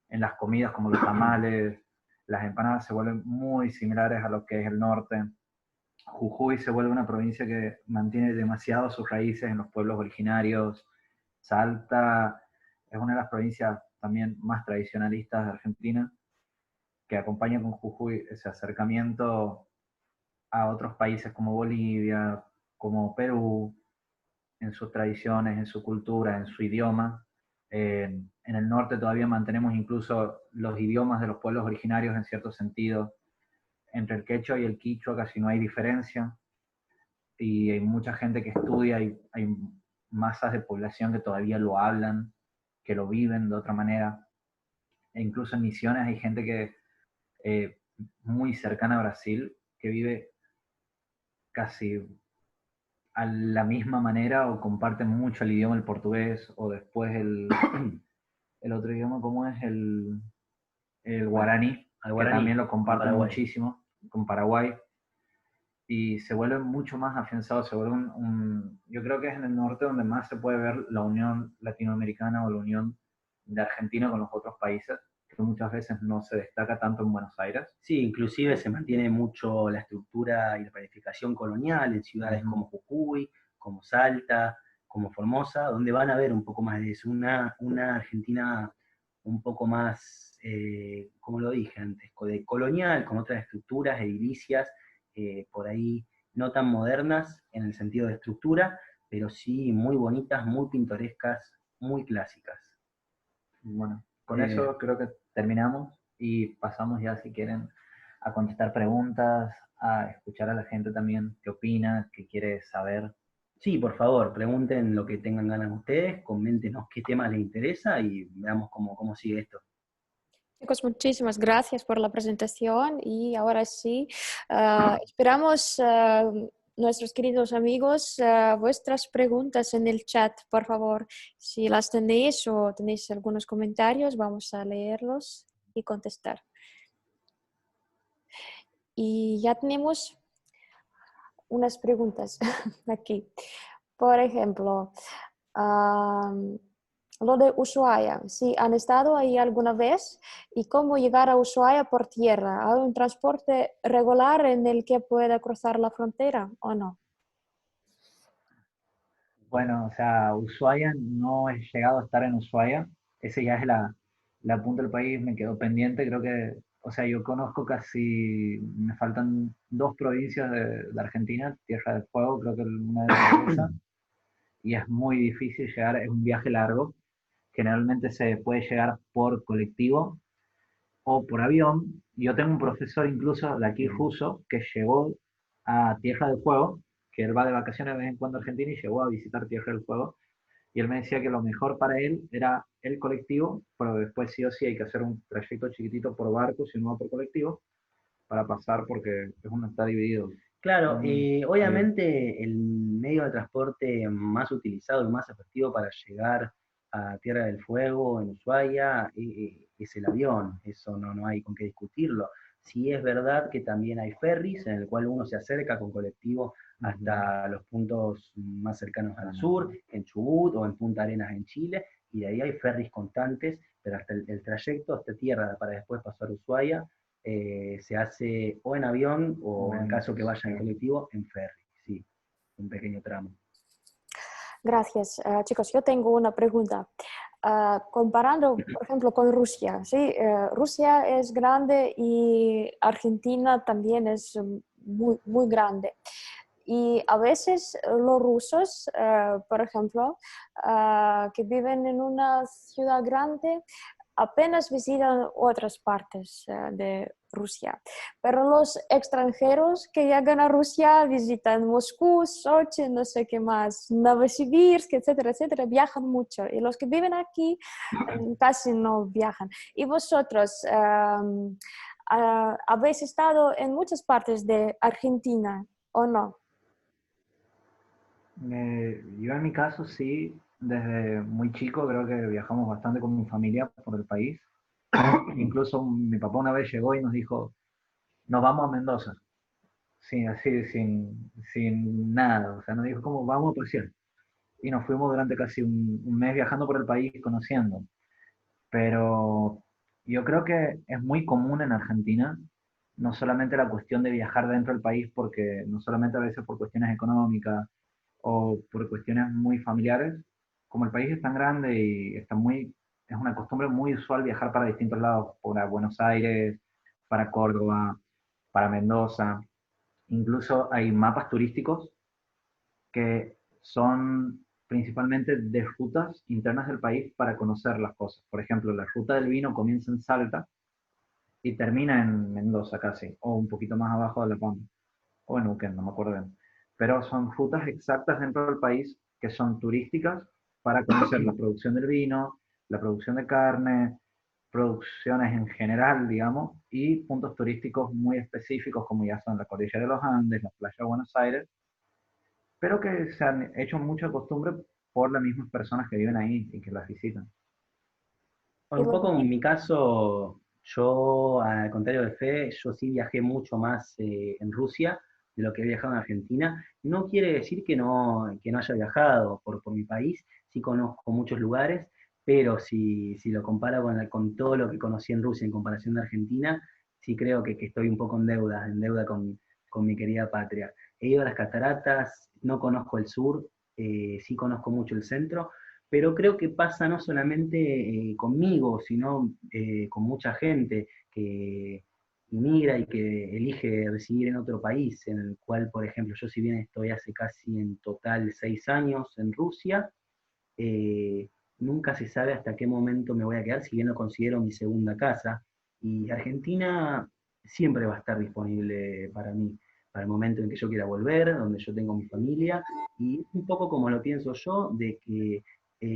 B: En las comidas como los tamales, las empanadas se vuelven muy similares a lo que es el norte. Jujuy se vuelve una provincia que mantiene demasiado sus raíces en los pueblos originarios. Salta es una de las provincias también más tradicionalistas de Argentina, que acompaña con Jujuy ese acercamiento a otros países como Bolivia, como Perú, en sus tradiciones, en su cultura, en su idioma. En el norte todavía mantenemos incluso los idiomas de los pueblos originarios en cierto sentido. Entre el quechua y el quichua casi no hay diferencia, y hay mucha gente que estudia y hay masas de población que todavía lo hablan, que lo viven de otra manera. E incluso en Misiones hay gente que muy cercana a Brasil que vive casi a la misma manera o comparten mucho el idioma, el portugués, o después el otro idioma, ¿cómo es? El guaraní, que también lo comparten muchísimo con Paraguay, y se vuelve mucho más afianzado, se vuelve yo creo que es en el norte donde más se puede ver la unión latinoamericana o la unión de Argentina con los otros países, que muchas veces no se destaca tanto en Buenos Aires.
C: Sí, inclusive se mantiene mucho la estructura y la planificación colonial en ciudades como Jujuy, como Salta, como Formosa, donde van a ver un poco más de eso, una Argentina un poco más, como lo dije antes, de colonial, con otras estructuras edilicias, por ahí no tan modernas en el sentido de estructura, pero sí muy bonitas, muy pintorescas, muy clásicas.
B: Bueno, con eso creo que terminamos y pasamos ya, si quieren, a contestar preguntas, a escuchar a la gente también qué opina, qué quiere saber.
C: Sí, por favor, pregunten lo que tengan ganas ustedes, coméntenos qué tema les interesa y veamos cómo sigue esto.
A: Chicos, muchísimas gracias por la presentación y ahora sí, esperamos, nuestros queridos amigos, vuestras preguntas en el chat, por favor. Si las tenéis o tenéis algunos comentarios, vamos a leerlos y contestar. Y ya tenemos unas preguntas aquí. Por ejemplo, Lo de Ushuaia, si han estado ahí alguna vez y cómo llegar a Ushuaia por tierra. ¿Hay un transporte regular en el que pueda cruzar la frontera o no?
B: Bueno, o sea, Ushuaia, no he llegado a estar en Ushuaia, ese ya es la punta del país, me quedó pendiente, creo que, o sea, yo conozco casi, me faltan dos provincias de Argentina, Tierra del Fuego, creo que una de ellas es esa, y es muy difícil llegar, es un viaje largo, generalmente se puede llegar por colectivo o por avión. Yo tengo un profesor incluso de aquí ruso que llegó a Tierra del Fuego, que él va de vacaciones de vez en cuando a Argentina y llegó a visitar Tierra del Fuego. Y él me decía que lo mejor para él era el colectivo, pero después sí o sí hay que hacer un trayecto chiquitito por barco, si no va por colectivo, para pasar porque es uno está dividido.
C: Claro,
B: Mm, ahí.
C: obviamente el medio de transporte más utilizado y más efectivo para llegar a Tierra del Fuego, en Ushuaia, es el avión, eso no hay con qué discutirlo. Sí es verdad que también hay ferries en el cual uno se acerca con colectivo
B: Ujú.
C: hasta los puntos más cercanos al sur, en Chubut o en Punta Arenas en Chile, y de ahí hay ferries constantes, pero hasta el trayecto hasta tierra para después pasar a Ushuaia se hace o en avión o en
B: Bueno,
C: caso que vaya en
B: sí.
C: colectivo, en ferry, sí, un pequeño tramo.
A: Gracias. Chicos, yo tengo una pregunta. Comparando, por ejemplo, con Rusia, ¿sí? Rusia es grande y Argentina también es muy, muy grande. Y a veces los rusos, por ejemplo, que viven en una ciudad grande, apenas visitan otras partes de Rusia. Pero los extranjeros que llegan a Rusia visitan Moscú, Sochi, no sé qué más, Novosibirsk, etcétera, etcétera, viajan mucho. Y los que viven aquí casi no viajan. ¿Y vosotros habéis estado en muchas partes de Argentina o no?
B: Yo en mi caso sí, desde muy chico creo que viajamos bastante con mi familia por el país. Incluso mi papá una vez llegó y nos dijo, nos vamos a Mendoza, sin, así, sin nada. O sea, nos dijo, ¿cómo vamos a pasear? Y nos fuimos durante casi un mes viajando por el país, conociendo. Pero yo creo que es muy común en Argentina, no solamente la cuestión de viajar dentro del país, porque no solamente a veces por cuestiones económicas o por cuestiones muy familiares, como el país es tan grande y está muy, es una costumbre muy usual viajar para distintos lados, para Buenos Aires, para Córdoba, para Mendoza. Incluso hay mapas turísticos que son principalmente de rutas internas del país para conocer las cosas. Por ejemplo, la ruta del vino comienza en Salta y termina en Mendoza casi, o un poquito más abajo de La Pampa, o en Uquén, no me acuerdo bien. Pero son rutas exactas dentro del país que son turísticas para conocer la producción del vino, la producción de carne, producciones en general, digamos, y puntos turísticos muy específicos como ya son la Cordillera de los Andes, la playa de Buenos Aires, pero que se han hecho mucha costumbre por las mismas personas que viven ahí y que las visitan.
A: Y
C: Bueno, un
A: los
C: poco en
A: VIP,
C: mi caso, yo, al contrario de Fe, yo sí viajé mucho más en Rusia de lo que he viajado en Argentina. No quiere decir que no haya viajado por mi país, sí conozco muchos lugares, pero si lo comparo con todo lo que conocí en Rusia en comparación de Argentina, sí creo que estoy un poco en deuda con mi querida patria. He ido a las cataratas, no conozco el sur, sí conozco mucho el centro, pero creo que pasa no solamente conmigo, sino con mucha gente que inmigra y que elige residir en otro país, en el cual, por ejemplo, yo si bien estoy hace casi en total 6 años en Rusia, eh, nunca se sabe hasta qué momento me voy a quedar, si bien lo considero mi segunda casa, y Argentina siempre va a estar disponible para mí, para el momento en que yo quiera volver, donde yo tengo mi familia, y es un poco como lo pienso yo, de que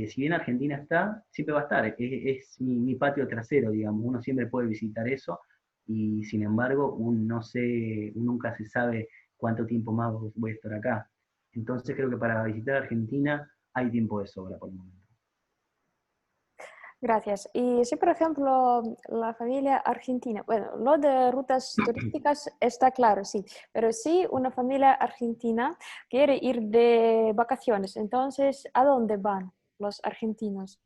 C: si bien Argentina está, siempre va a estar, es mi patio trasero, digamos, uno siempre puede visitar eso, y sin embargo, no sé, nunca se sabe cuánto tiempo más voy a estar acá. Entonces creo que para visitar Argentina hay tiempo de sobra por el momento.
A: gracias. Y si, por ejemplo, la familia argentina, bueno, lo de rutas turísticas está claro, sí, pero si una familia argentina quiere ir de vacaciones, entonces, ¿a dónde van los argentinos?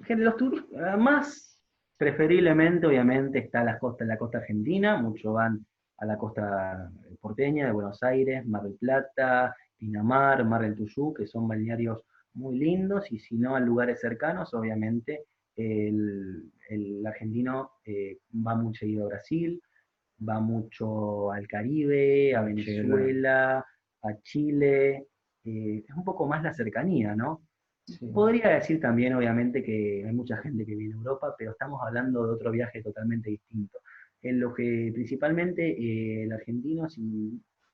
C: Los turistas, más preferiblemente, obviamente, está la costa argentina, muchos van a la costa porteña de Buenos Aires, Mar del Plata, Pinamar, Mar del Tuyú, que son balnearios muy lindos, y si no a lugares cercanos, obviamente, el argentino va mucho seguido a Brasil, va mucho al Caribe, a Venezuela, a Chile, es un poco más la cercanía, ¿no?
B: Sí.
C: Podría decir también, obviamente, que hay mucha gente que viene a Europa, pero estamos hablando de otro viaje totalmente distinto. En lo que principalmente el argentino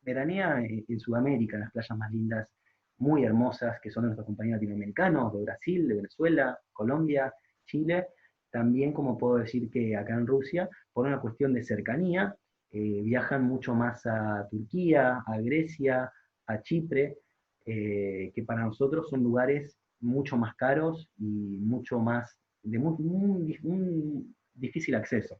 C: veranea en Sudamérica, en las playas más lindas, muy hermosas, que son nuestros compañeros latinoamericanos, de Brasil, de Venezuela, Colombia, Chile. También, como puedo decir que acá en Rusia, por una cuestión de cercanía, viajan mucho más a Turquía, a Grecia, a Chipre, que para nosotros son lugares mucho más caros y mucho más de un difícil acceso.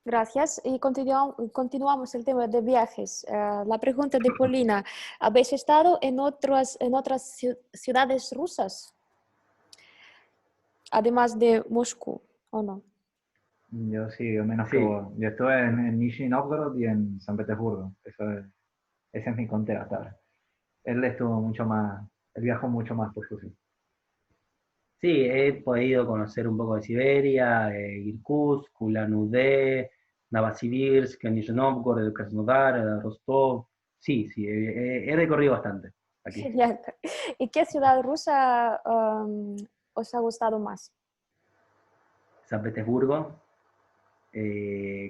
A: Gracias. Y continuamos el tema de viajes. La pregunta de Polina, ¿habéis estado en otras ciudades rusas, además de Moscú, o no?
B: Yo sí, yo menos
C: Sí.
B: que vos. Yo estuve en Nizhny Novgorod y en San Petersburgo. Esa es mi conteo hasta ahora. Él estuvo mucho más, él viajó mucho más por Rusia.
C: Sí, he podido conocer un poco de Siberia, Irkutsk, Ulan-Ude, Novosibirsk, Nizhny Novgorod, Krasnodar, Rostov. Sí, sí, he recorrido bastante aquí.
A: Genial. ¿Y qué ciudad rusa os ha gustado más?
C: San Petersburgo,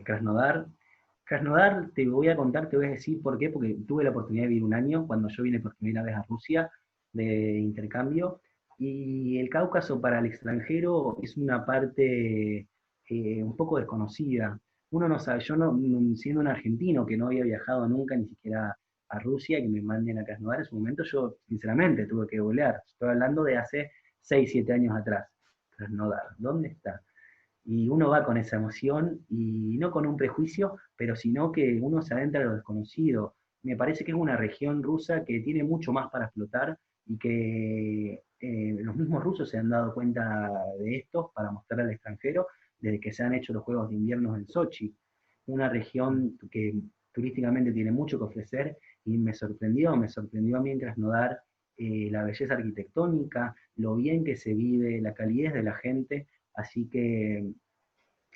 C: Krasnodar. Krasnodar, te voy a contar, te voy a decir por qué, porque tuve la oportunidad de vivir un año cuando yo vine por primera vez a Rusia de intercambio, y el Cáucaso para el extranjero es una parte un poco desconocida. Uno no sabe, yo siendo un argentino que no había viajado nunca ni siquiera a Rusia, que me manden a Krasnodar, en su momento yo sinceramente tuve que volar. Estoy hablando de hace 6 7 años atrás. Krasnodar, ¿dónde está? Y uno va con esa emoción y no con un prejuicio, pero sino que uno se adentra a lo desconocido. Me parece que es una región rusa que tiene mucho más para explotar y que los mismos rusos se han dado cuenta de esto para mostrar al extranjero desde que se han hecho los Juegos de Invierno en Sochi. Una región que turísticamente tiene mucho que ofrecer, y me sorprendió a mí en Krasnodar la belleza arquitectónica, lo bien que se vive, la calidez de la gente. Así que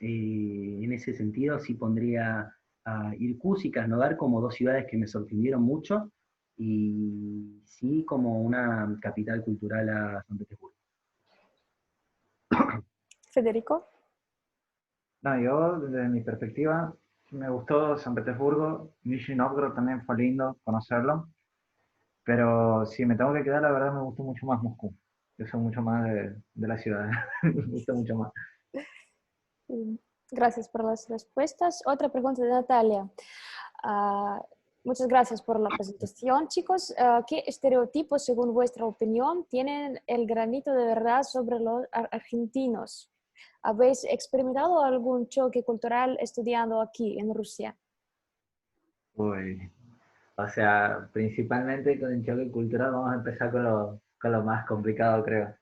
C: en ese sentido sí pondría a Irkutsk y Krasnodar como dos ciudades que me sorprendieron mucho, y sí como una capital cultural a San Petersburgo.
A: Federico.
B: No, yo desde mi perspectiva me gustó San Petersburgo, Nizhny Novgorod también fue lindo conocerlo, pero si me tengo que quedar, la verdad me gustó mucho más Moscú. Yo soy mucho más de la ciudad, me gusta mucho más.
A: Gracias por las respuestas. Otra pregunta de Natalia. Ah, muchas gracias por la presentación, chicos. ¿Qué estereotipos, según vuestra opinión, tienen el granito de verdad sobre los argentinos? ¿Habéis experimentado algún choque cultural estudiando aquí en Rusia?
B: Uy, o sea, principalmente con el choque cultural vamos a empezar con lo más complicado, creo,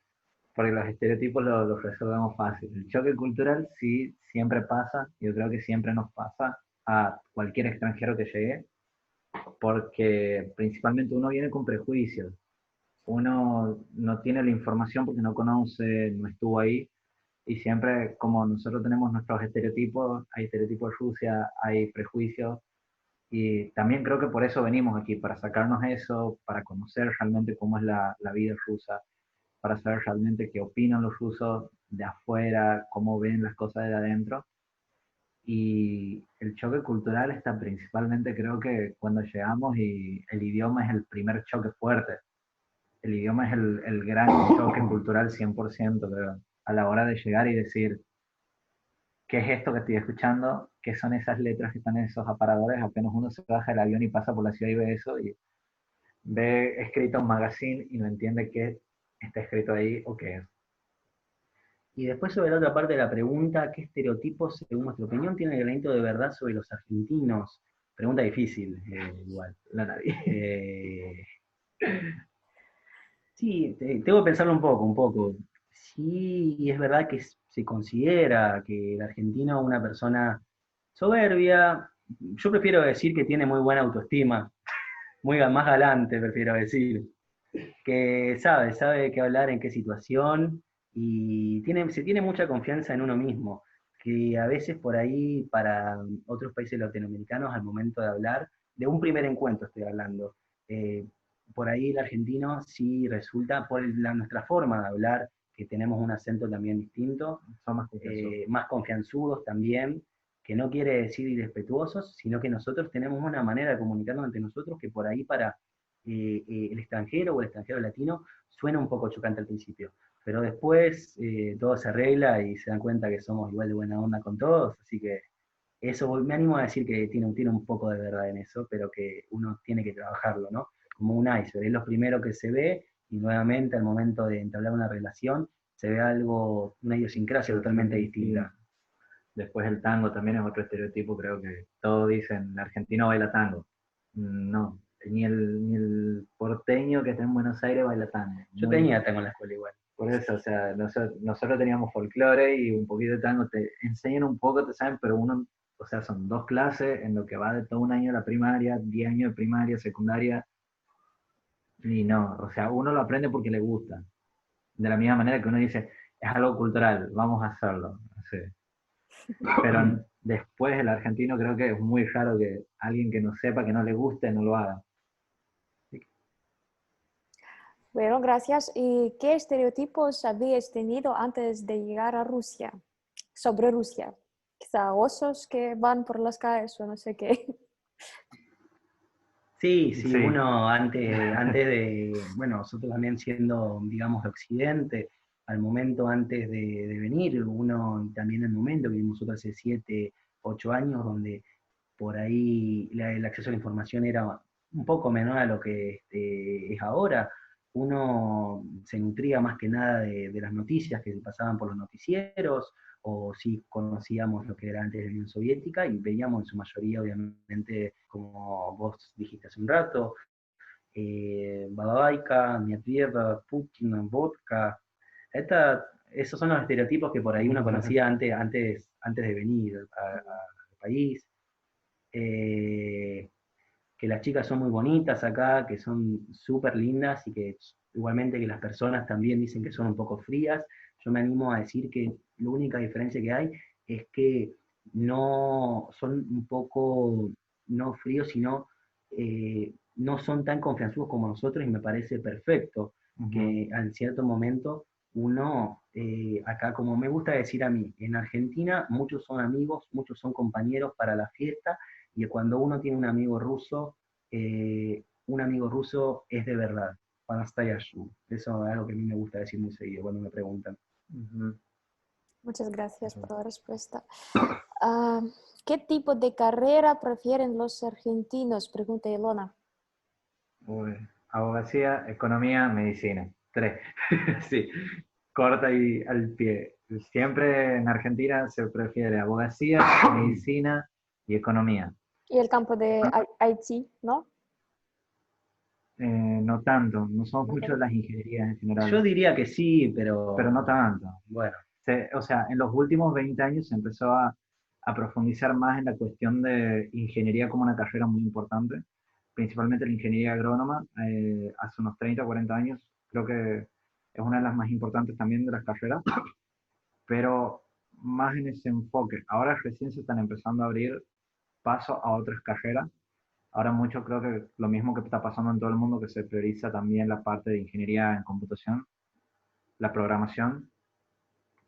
B: porque los estereotipos los resolvemos fácil. El choque cultural sí siempre pasa, yo creo que siempre nos pasa a cualquier extranjero que llegue, porque principalmente uno viene con prejuicios, uno no tiene la información porque no conoce, no estuvo ahí, y siempre como nosotros tenemos nuestros estereotipos, hay estereotipos de Rusia, hay prejuicios, y también creo que por eso venimos aquí, para sacarnos eso, para conocer realmente cómo es la vida rusa, para saber realmente qué opinan los rusos de afuera, cómo ven las cosas de adentro. Y el choque cultural está principalmente, creo que cuando llegamos, y el idioma es el primer choque fuerte. El idioma es el gran choque cultural 100%, creo, a la hora de llegar y decir, ¿qué es esto que estoy escuchando? ¿Qué son esas letras que están en esos aparadores? Apenas uno se baja del avión y pasa por la ciudad y ve eso, y ve escrito un magazine y no entiende qué está escrito ahí o qué es.
C: Y después, sobre la otra parte de la pregunta, ¿qué estereotipos, según nuestra opinión, tienen el granito de verdad sobre los argentinos? Pregunta difícil, igual.
B: La nadie.
C: Sí, tengo que pensarlo un poco. Sí, es verdad que se considera que el argentino es una persona soberbia. Yo prefiero decir que tiene muy buena autoestima, más galante, prefiero decir. Que sabe qué hablar, en qué situación, y se tiene mucha confianza en uno mismo, que a veces por ahí para otros países latinoamericanos al momento de hablar, de un primer encuentro estoy hablando, eh, por ahí el argentino sí resulta, por nuestra forma de hablar, que tenemos un acento también distinto,
B: Son más confianzudos.
C: más confianzudos también, que no quiere decir irrespetuosos, sino que nosotros tenemos una manera de comunicarnos entre nosotros que por ahí para el extranjero o el extranjero latino suena un poco chocante al principio, pero después todo se arregla y se dan cuenta que somos igual de buena onda con todos, así que eso me animo a decir que tiene un poco de verdad en eso, pero que uno tiene que trabajarlo, ¿no? Como un iceberg, es lo primero que se ve y nuevamente al momento de entablar una relación se ve algo, una idiosincrasia totalmente distinta.
B: Después el tango también es otro estereotipo, creo que todos dicen, el argentino baila tango. No, ni el porteño que está en Buenos Aires baila tango.
C: Yo tenía tango en la escuela igual.
B: Por eso, o sea, nosotros teníamos folclore y un poquito de tango, te enseñan un poco, te saben, pero uno, o sea, son 2 clases en lo que va de todo un año de la primaria, 10 años de primaria, secundaria, y no, o sea, uno lo aprende porque le gusta. De la misma manera que uno dice, es algo cultural, vamos a hacerlo. Sí. Pero después el argentino creo que es muy raro que alguien que no sepa, que no le guste, no lo haga.
A: Bueno, gracias. ¿Y qué estereotipos habías tenido antes de llegar a Rusia? Sobre Rusia. Quizá osos que van por las calles o no sé qué.
C: Sí,
B: Sí,
C: uno antes de, bueno, nosotros también siendo, digamos, de Occidente, al momento antes de venir, uno también el momento que vivimos nosotros hace 7, 8 años, donde por ahí el acceso a la información era un poco menor a lo que es ahora, uno se nutría más que nada de las noticias que se pasaban por los noticieros, o si conocíamos lo que era antes de la Unión Soviética, y veíamos en su mayoría, obviamente, como vos dijiste hace un rato, Babaika, Miatierra, Putin, Vodka. Esos son los estereotipos que por ahí uno conocía antes de venir al país. Eh, que las chicas son muy bonitas acá, que son súper lindas y que igualmente que las personas también dicen que son un poco frías. Yo me animo a decir que la única diferencia que hay es que no son un poco, no fríos, sino no son tan confianzudos como nosotros y me parece perfecto que en cierto momento uno, acá como me gusta decir a mí, en Argentina muchos son amigos, muchos son compañeros para la fiesta y cuando uno tiene un amigo ruso es de verdad. Panastayashu. Eso es algo que a mí me gusta decir muy seguido cuando me preguntan.
A: Muchas gracias por la respuesta. Ah, ¿qué tipo de carrera prefieren los argentinos? Pregunta Ilona.
B: Uy, abogacía, economía, medicina. 3. Sí, corta y al pie. Siempre en Argentina se prefiere abogacía, medicina y economía.
A: Y el campo de IT, ¿no?
B: No tanto, no somos muchos las ingenierías en general,
C: Yo diría que sí,
B: pero no tanto.
C: bueno.
B: O sea, en los últimos 20 años se empezó a profundizar más en la cuestión de ingeniería como una carrera muy importante, principalmente la ingeniería agrónoma. Hace unos 30 o 40 años creo que es una de las más importantes también de las carreras, pero más en ese enfoque. Ahora recién se están empezando a abrir paso a otras carreras. Ahora mucho creo que lo mismo que está pasando en todo el mundo, que se prioriza también la parte de ingeniería en computación, la programación,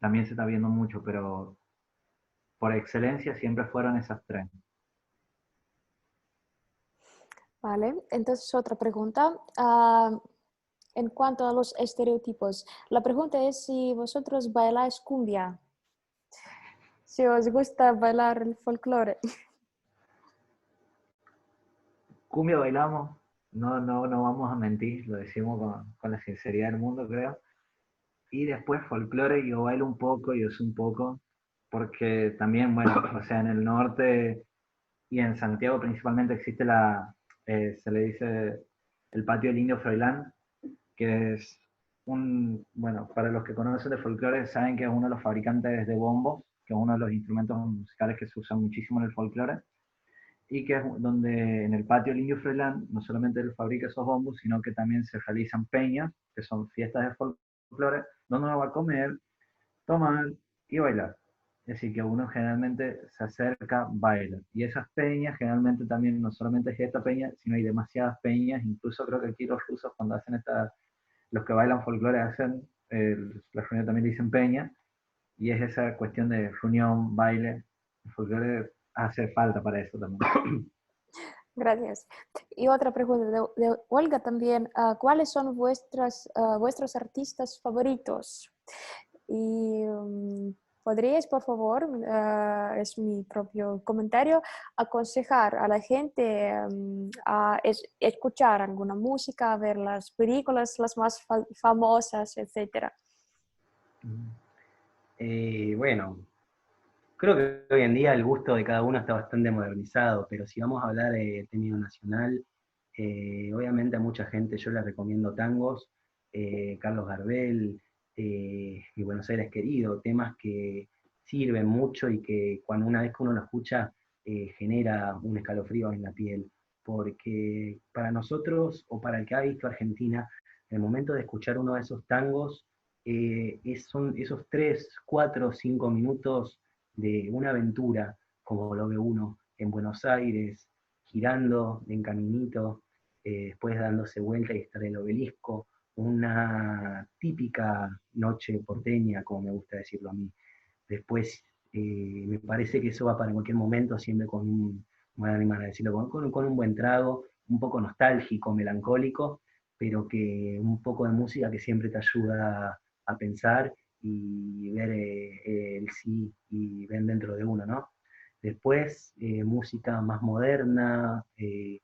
B: también se está viendo mucho, pero por excelencia siempre fueron esas 3.
A: Vale, entonces otra pregunta. En cuanto a los estereotipos, la pregunta es si vosotros bailáis cumbia, si os gusta bailar el folclore.
B: Cumbia bailamos, no vamos a mentir, lo decimos con la sinceridad del mundo, creo. Y después folclore, yo bailo un poco, yo sé un poco, porque también, bueno, o sea, en el norte y en Santiago principalmente existe se le dice el patio del Indio Froilán, que es bueno, para los que conocen de folclore saben que es uno de los fabricantes de bombos, que es uno de los instrumentos musicales que se usan muchísimo en el folclore, y que es donde en el patio del Indio Froilán no solamente él fabrica esos bombos, sino que también se realizan peñas, que son fiestas de folclore, donde uno va a comer, tomar y bailar. Es decir, que uno generalmente se acerca, baila. Y esas peñas generalmente también no solamente es esta peña, sino hay demasiadas peñas, incluso creo que aquí los rusos cuando hacen los que bailan folclore hacen, la reunión también le dicen peña, y es esa cuestión de reunión, baile, el folclore hace falta para eso también.
A: Gracias. Y otra pregunta de Olga también. ¿Cuáles son vuestros artistas favoritos? Y podríais, por favor, es mi propio comentario, aconsejar a la gente a escuchar alguna música, a ver las películas, las más famosas, etcétera.
C: Bueno, creo que hoy en día el gusto de cada uno está bastante modernizado, pero si vamos a hablar de término nacional, obviamente a mucha gente yo les recomiendo tangos, Carlos Gardel, y Buenos Aires Querido, temas que sirven mucho y que cuando una vez que uno lo escucha genera un escalofrío en la piel, porque para nosotros o para el que ha visto Argentina, el momento de escuchar uno de esos tangos son esos 3, 4, 5 minutos de una aventura, como lo ve uno en Buenos Aires, girando en caminito, después dándose vuelta y estar en el obelisco, una típica noche porteña, como me gusta decirlo a mí. Después, me parece que eso va para cualquier momento, siempre con un, me voy a animar a decirlo, con un buen trago, un poco nostálgico, melancólico, pero que un poco de música que siempre te ayuda a pensar y ver el sí y ven dentro de uno, ¿no? Después, música más moderna, que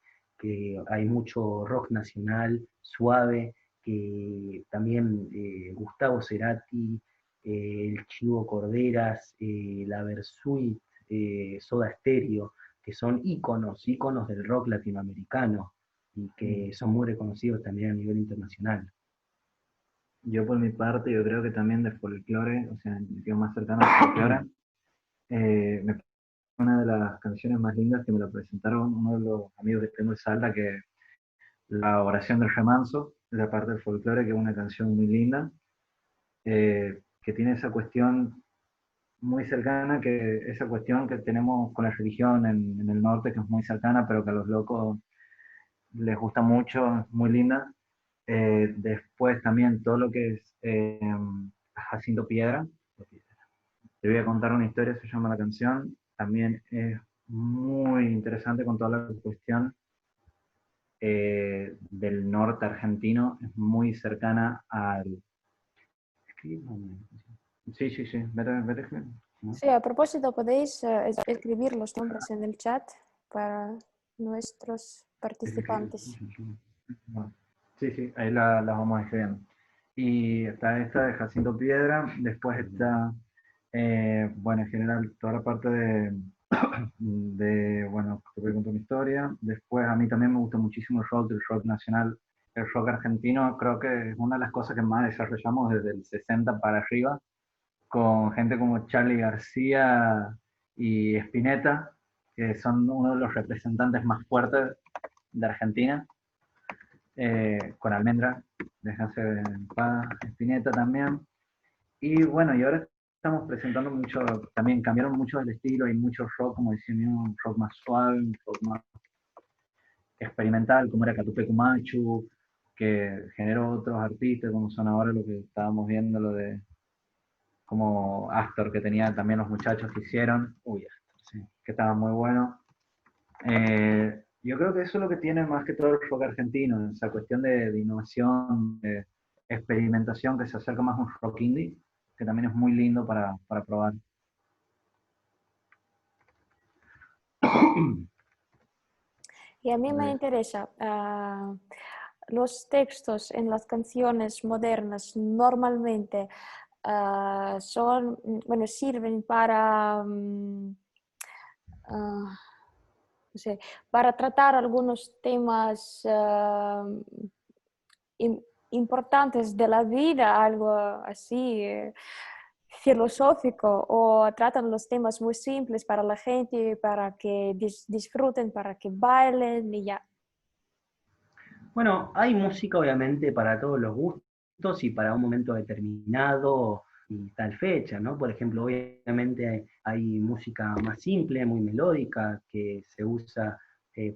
C: hay mucho rock nacional, suave, que también Gustavo Cerati, el Chivo Corderas, la Versuit, Soda Stereo, que son íconos del rock latinoamericano y que son muy reconocidos también a nivel internacional.
B: Yo por mi parte, yo creo que también de folclore, o sea, el sentido más cercano al folclore, me parece una de las canciones más lindas que me la presentaron uno de los amigos que tengo de Salta, que la oración del remanso, la parte del folclore, que es una canción muy linda, que tiene esa cuestión muy cercana, que esa cuestión que tenemos con la religión en el norte, que es muy cercana, pero que a los locos les gusta mucho, es muy linda. Después también todo lo que es Jacinto Piedra. Te voy a contar una historia, se llama la canción. También es muy interesante con toda la cuestión del norte argentino. Es muy cercana al... Sí, sí, sí.
A: Sí, a propósito, podéis escribir los nombres en el chat para nuestros participantes.
B: Sí, sí, ahí la vamos escribiendo. Y está esta de Jacinto Piedra, después está, bueno, en general toda la parte bueno, te voy a contar una historia. Después a mí también me gusta muchísimo el rock nacional, el rock argentino, creo que es una de las cosas que más desarrollamos desde el 60 para arriba, con gente como Charly García y Spinetta, que son uno de los representantes más fuertes de Argentina, con Almendra, déjense en paz, Spinetta también. Y bueno, y ahora estamos presentando mucho, también cambiaron mucho el estilo, hay mucho rock, como decía, un rock más suave, un rock más experimental, como era Catupecu Machu, que generó otros artistas, como son ahora lo que estábamos viendo, lo de como Astor, que tenía también los muchachos que hicieron, uy, sí, que estaba muy bueno. Yo creo que eso es lo que tiene más que todo el rock argentino, esa cuestión de innovación, de experimentación, que se acerca más a un rock indie, que también es muy lindo para probar.
A: Y a mí me interesa, los textos en las canciones modernas normalmente son, bueno, sirven para, no sé, para tratar algunos temas importantes de la vida, algo así filosófico, o tratan los temas muy simples para la gente, para que disfruten, para que bailen y ya.
C: Bueno, hay música obviamente para todos los gustos y para un momento determinado y tal fecha, ¿no? Por ejemplo, obviamente hay música más simple, muy melódica, que se usa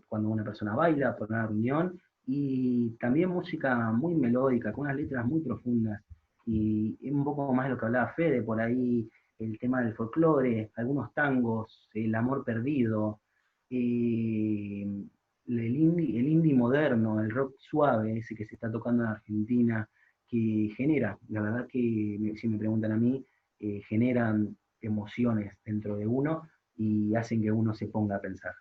C: cuando una persona baila por una reunión, y también música muy melódica, con unas letras muy profundas, y un poco más de lo que hablaba Fede, por ahí el tema del folclore, algunos tangos, el amor perdido, el indie moderno, el rock suave, ese que se está tocando en Argentina, que genera, la verdad que si me preguntan a mí, generan emociones dentro de uno y hacen que uno se ponga a pensar.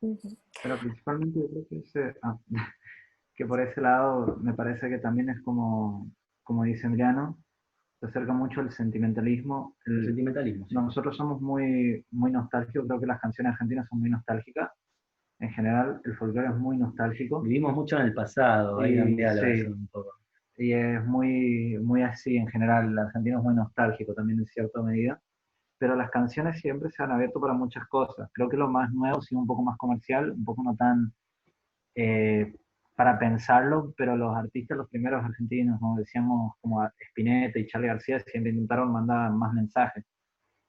A: Ujú.
B: Pero principalmente yo creo que, que por ese lado me parece que también es como dice Emiliano, se acerca mucho al sentimentalismo.
C: El sentimentalismo, sí.
B: Nosotros somos muy nostálgicos, creo que las canciones argentinas son muy nostálgicas. En general, el folclore es muy nostálgico.
C: Vivimos mucho en el pasado, ahí
B: Y
C: cambia la
B: sí,
C: versión un poco.
B: y es muy así en general. El argentino es muy nostálgico también en cierta medida. Pero las canciones siempre se han abierto para muchas cosas. Creo que lo más nuevo, sí, un poco más comercial, un poco no tan eh, para pensarlo, pero los artistas, los primeros argentinos, como decíamos, como Spinetta y Charly García, siempre intentaron mandar más mensajes.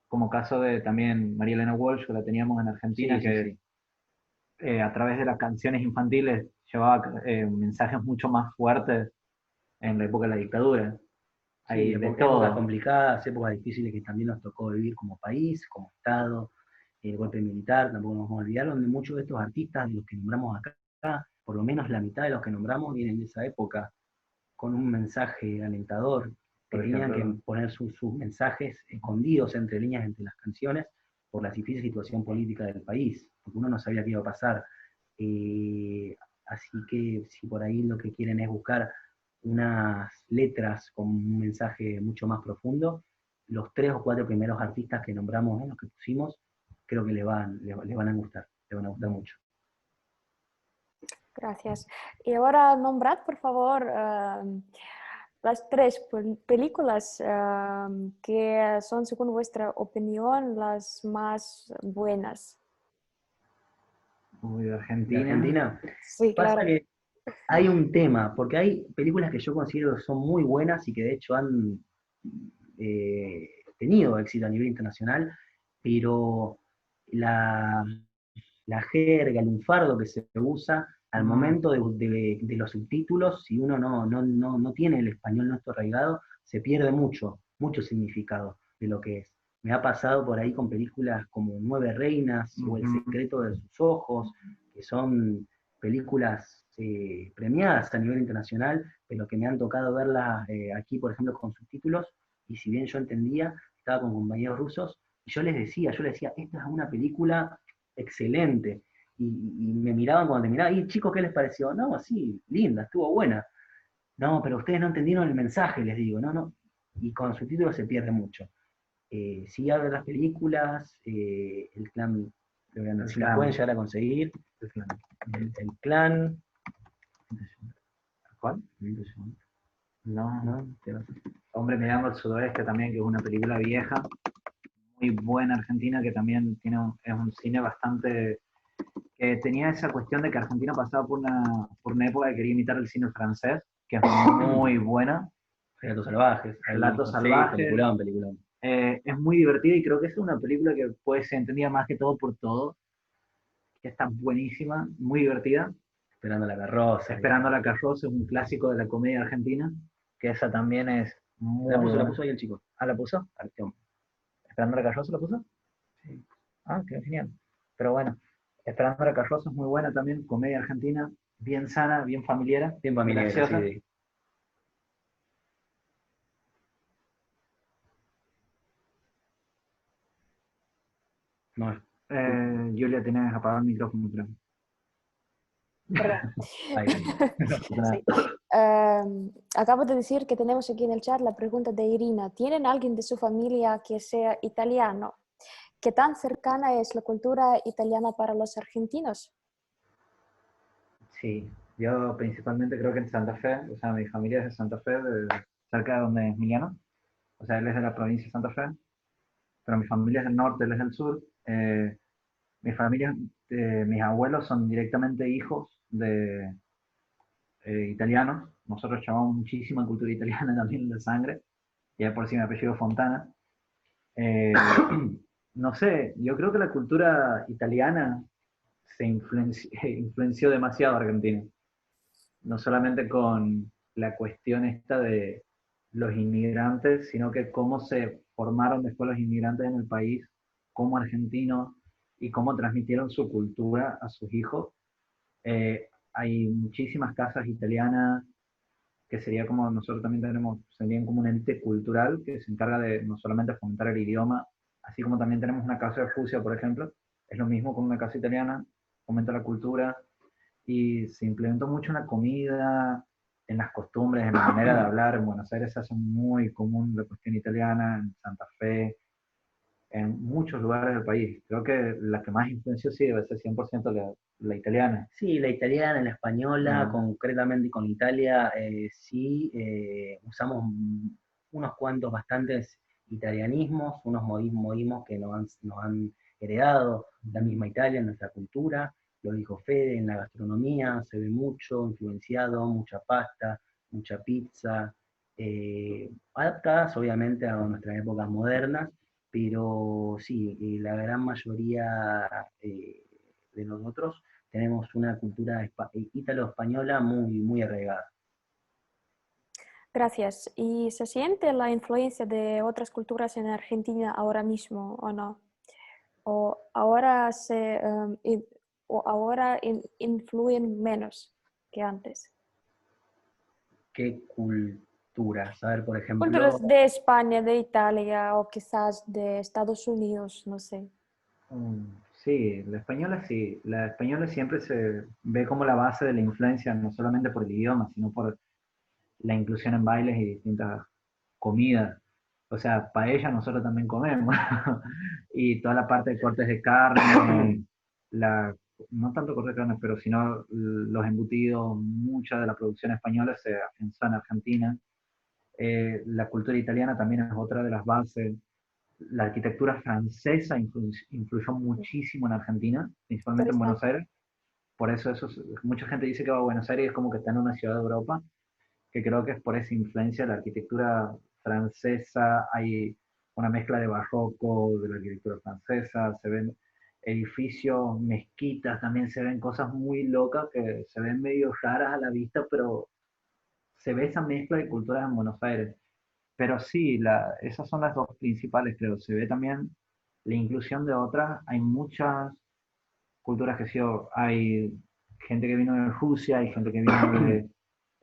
B: Como caso de también María Elena Walsh, que la teníamos en Argentina,
C: Sí, sí,
B: que
C: sí.
B: a través de las canciones infantiles llevaba mensajes mucho más fuertes en la época de la dictadura.
C: Sí,
B: Hay de
C: épocas
B: todo.
C: complicadas, épocas difíciles que también nos tocó vivir como país, como Estado, el golpe militar, tampoco nos vamos a olvidar, donde muchos de estos artistas, de los que nombramos acá, por lo menos la mitad de los que nombramos vienen de esa época, con un mensaje alentador, que
B: Por
C: tenían que
B: ejemplo,
C: poner sus mensajes escondidos entre líneas, entre las canciones, por la difícil situación política del país, porque uno no sabía qué iba a pasar. Eh, Así que si por ahí lo que quieren es buscar unas letras con un mensaje mucho más profundo, los 3 o 4 primeros artistas que nombramos, los que pusimos, creo que le van a gustar, le van a gustar mucho.
A: Gracias. Y ahora nombrad, por favor, las tres películas que son, según vuestra opinión, las más buenas.
B: uy, de
C: De
B: Argentina.
C: Argentina,
A: Sí,
C: pasa
A: claro.
C: que hay un tema, porque hay películas que yo considero que son muy buenas y que de hecho han tenido éxito a nivel internacional, pero la, la jerga, el lunfardo que se usa al
B: Mm,
C: momento de los subtítulos, si uno no tiene el español nuestro arraigado, se pierde mucho significado de lo que es. Me ha pasado por ahí con películas como Nueve Reinas o El
B: ujú.
C: secreto de sus ojos, que son películas premiadas a nivel internacional, pero que me han tocado verlas aquí, por ejemplo, con subtítulos, y si bien yo entendía, estaba con compañeros rusos, y yo les decía, esta es una película excelente, y me miraban cuando terminaba, y chicos, ¿qué les pareció? No, sí, linda, estuvo buena. No, pero ustedes no entendieron el mensaje, les digo, no, y con subtítulos se pierde mucho. Sí, a ver las películas, el clan,
B: El
C: si la pueden
B: clan.
C: llegar a conseguir,
B: El clan. Ujú.
C: el clan,
B: ¿Cuál? No.
C: ¿no?
B: Hombre Mirando al Sudoeste también, que es una película vieja, muy buena argentina, que también es un cine bastante, que tenía esa cuestión de que Argentina pasaba por una época que quería imitar el cine francés, que es muy buena.
C: Relatos salvajes,
B: Relatos
C: sí,
B: salvajes,
C: peliculón, peliculón.
B: es muy divertida y creo que es una película que puede ser entendida más que todo por todo, que está buenísima, muy divertida.
C: Esperando la carroza.
B: Esperando la carroza es un clásico de la comedia argentina, que esa también es muy
C: La
B: buena.
C: puso ahí el chico.
B: Ah, ¿la puso?
C: Arteón.
B: ¿Esperando la carroza la puso?
C: Sí.
B: Ah, qué genial. Pero bueno, Esperando la carroza es muy buena también, comedia argentina, bien sana, bien familiar,
C: Bien familiar,
B: graciosa.
C: sí. No,
B: Julia, tienes que apagar el micrófono, creo.
A: ¿Verdad?
C: ahí sí.
A: Sí. Acabo de decir que tenemos aquí en el chat la pregunta de Irina. ¿Tienen alguien de su familia que sea italiano? ¿Qué tan cercana es la cultura italiana para los argentinos?
B: Sí, Yo principalmente creo que en Santa Fe, o sea, mi familia es de Santa Fe, cerca de donde es Emiliano, o sea, él es de la provincia de Santa Fe, pero mi familia es del norte, él es del sur. Mi familia, mis abuelos son directamente hijos de italianos. Nosotros llamamos muchísima cultura italiana también en la sangre, y es por si mi apellido Fontana. Eh, no sé, yo creo que la cultura italiana influenció demasiado a Argentina, no solamente con la cuestión esta de los inmigrantes, sino que cómo se formaron después los inmigrantes en el país como argentinos y cómo transmitieron su cultura a sus hijos. Hay muchísimas casas italianas que sería como nosotros también tenemos, serían como un ente cultural que se encarga de no solamente fomentar el idioma, así como también tenemos una casa de Fusia, por ejemplo, es lo mismo con una casa italiana, fomenta la cultura y se implementó mucho en la comida, en las costumbres, en la manera de hablar. En Buenos Aires se hace muy común la cuestión italiana, en Santa Fe, en muchos lugares del país. Creo que la que más influenció sí debe ser 100% la italiana.
C: Sí, la italiana, la española,
B: Ah,
C: concretamente con Italia, sí, usamos unos cuantos bastantes italianismos, unos modismos que nos han heredado la misma Italia en nuestra cultura. Lo dijo Fede, en la gastronomía se ve mucho, influenciado, mucha pasta, mucha pizza, adaptadas obviamente a nuestras épocas modernas, pero sí, la gran mayoría de nosotros tenemos una cultura ítalo-española muy, muy arraigada.
A: Gracias. ¿Y se siente la influencia de otras culturas en Argentina ahora mismo o no? ¿O ahora, influyen menos que antes?
C: ¿Qué culturas? A ver, por ejemplo,
A: Culturas de España, de Italia o quizás de Estados Unidos, no sé.
B: sí, la española siempre se ve como la base de la influencia, no solamente por el idioma, sino por la inclusión en bailes y distintas comidas. O sea, paella nosotros también comemos. Y toda la parte de cortes de carne, la, no tanto cortes de carne, pero sino los embutidos, mucha de la producción española se afianzó en Argentina. La cultura italiana también es otra de las bases. La arquitectura francesa influyó muchísimo en Argentina, principalmente en Buenos
A: Interesante.
B: Aires. Por eso, mucha gente dice que va a Buenos Aires y es como que está en una ciudad de Europa, que creo que es por esa influencia de la arquitectura francesa. Hay una mezcla de barroco, de la arquitectura francesa, se ven edificios, mezquitas, también se ven cosas muy locas que se ven medio raras a la vista, pero se ve esa mezcla de culturas en Buenos Aires. Pero sí, esas son las dos principales, creo. Se ve también la inclusión de otras. Hay muchas culturas que sí, hay gente que vino de Rusia, hay gente que vino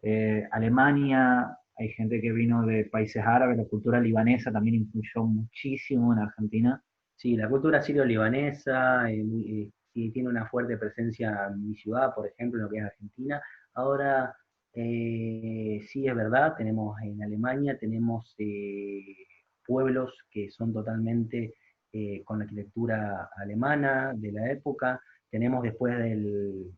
B: de Alemania, hay gente que vino de países árabes, la cultura libanesa también influyó muchísimo en Argentina.
C: sí, la cultura sirio-libanesa sí, tiene una fuerte presencia en mi ciudad, por ejemplo, en lo que es Argentina. Ahora, sí es verdad, tenemos en Alemania, tenemos pueblos que son totalmente con la arquitectura alemana de la época. Tenemos después del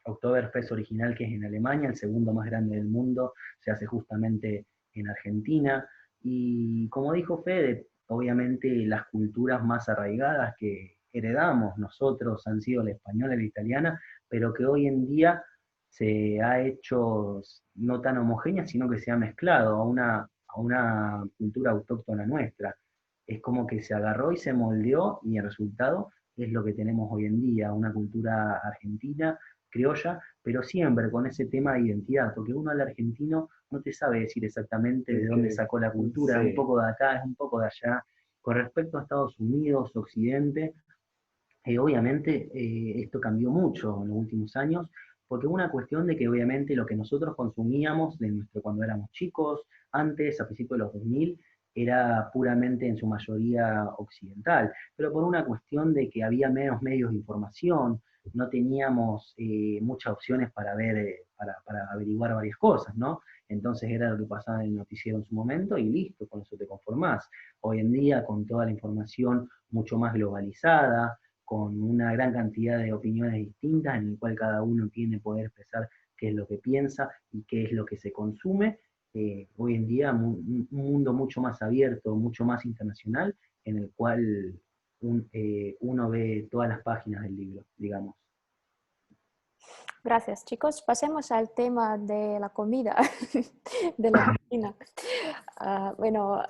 C: Oktoberfest original, que es en Alemania, el segundo más grande del mundo, se hace justamente en Argentina. Y como dijo Fede, obviamente las culturas más arraigadas que heredamos nosotros han sido la española y la italiana, pero que hoy en día se ha hecho no tan homogénea, sino que se ha mezclado a una cultura autóctona nuestra. Es como que se agarró y se moldeó y el resultado es lo que tenemos hoy en día, una cultura argentina, criolla, pero siempre con ese tema de identidad, porque uno al argentino no te sabe decir exactamente de dónde sacó la cultura, es un
B: Sí,
C: poco de acá, es un poco de allá. Con respecto a Estados Unidos, Occidente, obviamente esto cambió mucho en los últimos años, porque una cuestión de que obviamente lo que nosotros consumíamos de nuestro, cuando éramos chicos, antes, a principios de los 2000, era puramente en su mayoría occidental, pero por una cuestión de que había menos medios de información, no teníamos muchas opciones para ver, para averiguar varias cosas, ¿no? Entonces era lo que pasaba en el noticiero en su momento y listo, con eso te conformás. Hoy en día, con toda la información mucho más globalizada, con una gran cantidad de opiniones distintas, en el cual cada uno tiene poder expresar qué es lo que piensa y qué es lo que se consume. Hoy en día un mundo mucho más abierto, mucho más internacional, en el cual uno ve todas las páginas del libro, digamos.
A: Gracias, chicos. Pasemos al tema de la comida de la Argentina. Bueno,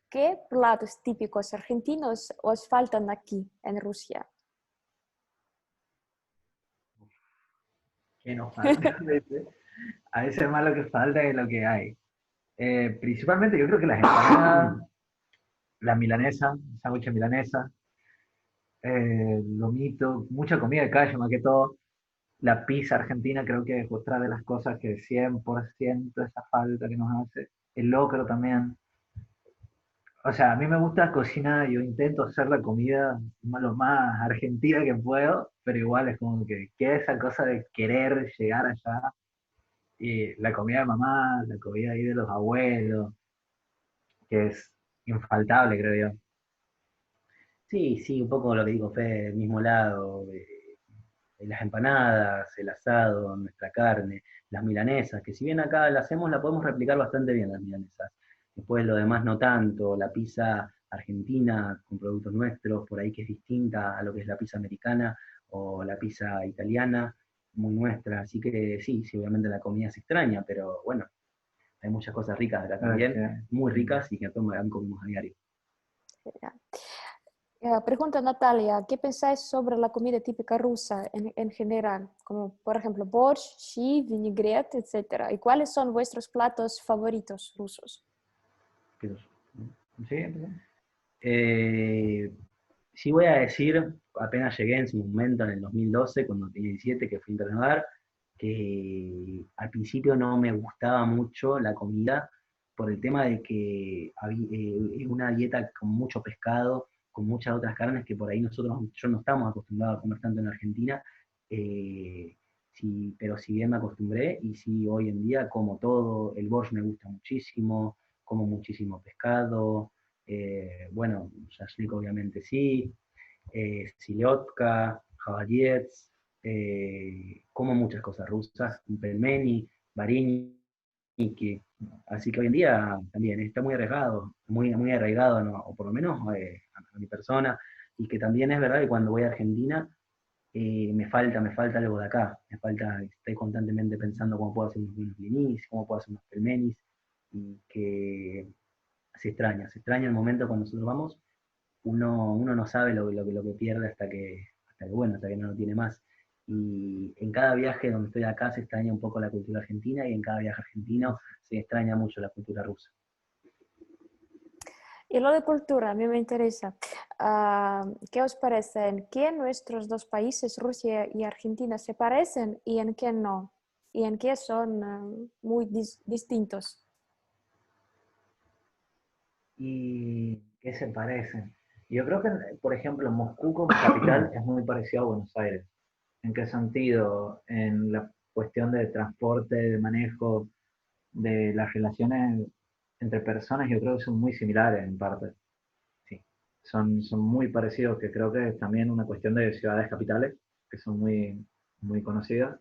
A: ¿qué platos típicos argentinos os faltan aquí en Rusia?
B: Que nos falta a veces más lo que falta que lo que hay. Principalmente yo creo que las empanadas, la milanesa, el sándwich milanesa, lomito, mucha comida de calle más que todo. La pizza argentina creo que es otra de las cosas que 100% esa falta que nos hace. El locro también. O sea, a mí me gusta cocinar, yo intento hacer la comida lo más argentina que puedo, pero igual es como que queda esa cosa de querer llegar allá. Y la comida de mamá, la comida ahí de los abuelos, que es infaltable, creo yo.
C: Sí, sí, un poco lo que dijo Fede, del mismo lado, las empanadas, el asado, nuestra carne, las milanesas, que si bien acá la hacemos, la podemos replicar bastante bien las milanesas. Después lo demás no tanto, la pizza argentina con productos nuestros, por ahí que es distinta a lo que es la pizza americana o la pizza italiana, muy nuestra. Así que sí, sí, obviamente la comida se extraña, pero bueno, hay muchas cosas ricas acá también, muy ricas y que comemos a diario.
A: Pregunta Natalia, ¿qué pensáis sobre la comida típica rusa en general? Como por ejemplo borsch, shi, vinaigrette, etcétera. ¿Y cuáles son vuestros platos favoritos rusos?
B: ¿Sí?
C: Sí voy a decir, apenas llegué en su momento, en el 2012, cuando tenía 17, que fui a internar, que al principio no me gustaba mucho la comida por el tema de que había una dieta con mucho pescado, con muchas otras carnes que por ahí yo no estamos acostumbrados a comer tanto en Argentina, sí, pero si bien me acostumbré y sí hoy en día como todo, el borscht me gusta muchísimo, como muchísimo pescado, bueno, shashlik obviamente sí, silotka, javaliets, como muchas cosas rusas, un pelmeni, vareniki, así que hoy en día también está muy arraigado, muy arraigado, ¿no? O por lo menos a mi persona, y que también es verdad que cuando voy a Argentina me falta algo de acá, estoy constantemente pensando cómo puedo hacer unos buenos blinis, cómo puedo hacer unos pelmenis, y que se extraña el momento cuando nosotros vamos, uno no sabe lo que pierde hasta que no lo tiene más. Y en cada viaje donde estoy acá se extraña un poco la cultura argentina y en cada viaje argentino se extraña mucho la cultura rusa.
A: Y lo de cultura, a mí me interesa. ¿Qué os parece? ¿En qué nuestros dos países, Rusia y Argentina, se parecen y en qué no? ¿Y en qué son muy distintos?
B: ¿Y qué se parecen? Yo creo que, por ejemplo, Moscú como capital es muy parecido a Buenos Aires. ¿En qué sentido? En la cuestión de transporte, de manejo, de las relaciones entre personas, yo creo que son muy similares en parte. Sí. Son muy parecidos, que creo que es también una cuestión de ciudades capitales, que son muy conocidas.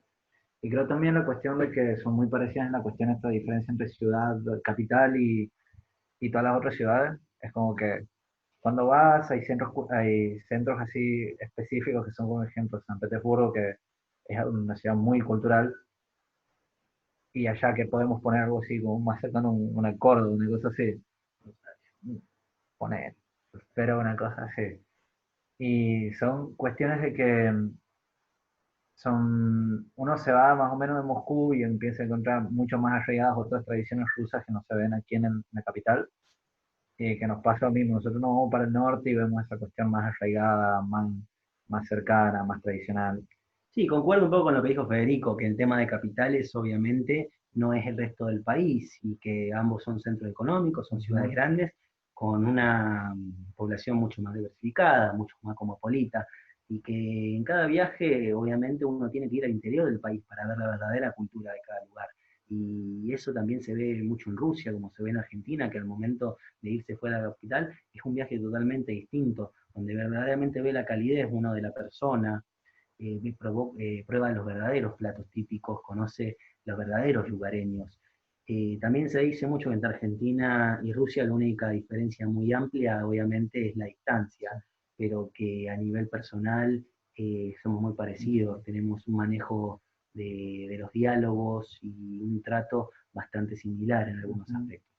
B: Y creo también la cuestión de que son muy parecidas en la cuestión de esta diferencia entre ciudad, capital y todas las otras ciudades. Es como que cuando vas hay centros así específicos que son, por ejemplo, San Petersburgo, que es una ciudad muy cultural, y allá que podemos poner algo así como más cercano a un acorde, una cosa así. Poner, pero una cosa así. Y son cuestiones de que uno se va más o menos de Moscú y empieza a encontrar mucho más arraigadas otras tradiciones rusas que no se ven aquí en la capital, y que nos pasa lo mismo. Nosotros nos vamos para el norte y vemos esa cuestión más arraigada, más cercana, más tradicional.
C: Sí, concuerdo un poco con lo que dijo Federico, que el tema de capitales obviamente no es el resto del país y que ambos son centros económicos, son ciudades grandes, con una población mucho más diversificada, mucho más cosmopolita, y que en cada viaje obviamente uno tiene que ir al interior del país para ver la verdadera cultura de cada lugar. Y eso también se ve mucho en Rusia, como se ve en Argentina, que al momento de irse fuera de la capital es un viaje totalmente distinto, donde verdaderamente ve la calidez uno de la persona, prueba los verdaderos platos típicos, conoce los verdaderos lugareños. También se dice mucho que entre Argentina y Rusia la única diferencia muy amplia, obviamente, es la distancia, pero que a nivel personal somos muy parecidos, tenemos un manejo de los diálogos y un trato bastante similar en algunos aspectos.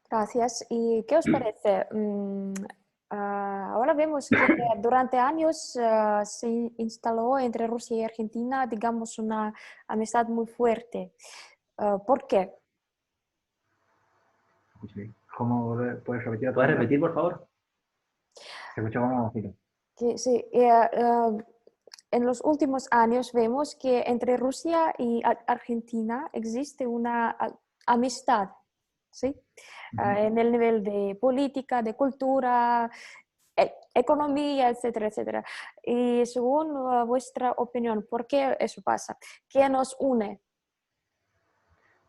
A: Gracias. ¿Y qué os parece? Ahora vemos que durante años se instaló entre Rusia y Argentina, digamos, una amistad muy fuerte. ¿Por qué?
B: ¿Cómo puedes repetir otra
C: ¿Puedes
B: vez?
C: repetir, por favor?
B: Se escuchó como vacío.
A: Que, sí, en los últimos años vemos que entre Rusia y Argentina existe una amistad, ¿sí? En el nivel de política, de cultura, economía, etcétera, etcétera. Y según vuestra opinión, ¿por qué eso pasa? ¿Qué nos une?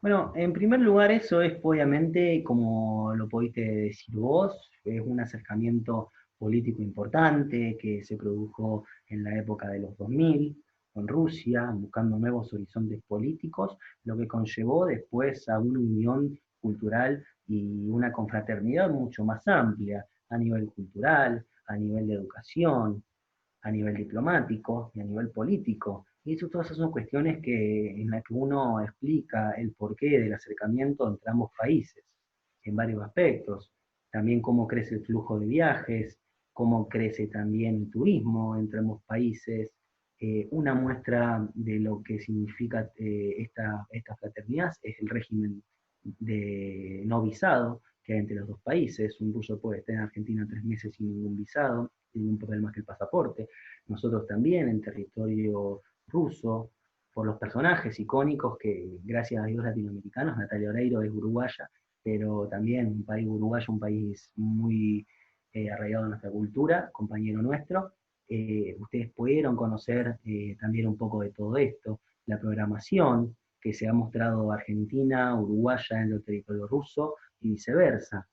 C: Bueno, en primer lugar eso es obviamente, como lo pudiste decir vos, es un acercamiento político importante que se produjo en la época de los 2000 con Rusia, buscando nuevos horizontes políticos, lo que conllevó después a una unión cultural y una confraternidad mucho más amplia a nivel cultural, a nivel de educación, a nivel diplomático y a nivel político. Y eso, todas esas son cuestiones en las que uno explica el porqué del acercamiento entre ambos países, en varios aspectos. También cómo crece el flujo de viajes, cómo crece también el turismo entre ambos países. Una muestra de lo que significa esta fraternidad es el régimen de no visado que hay entre los dos países. Un ruso puede estar en Argentina 3 meses sin ningún visado, sin ningún problema que el pasaporte. Nosotros también en territorio ruso, por los personajes icónicos que, gracias a Dios latinoamericanos, Natalia Oreiro es uruguaya, pero también un país uruguayo, un país muy arraigado en nuestra cultura, compañero nuestro. Ustedes pudieron conocer también un poco de todo esto, la programación que se ha mostrado argentina, uruguaya en el territorio ruso y viceversa.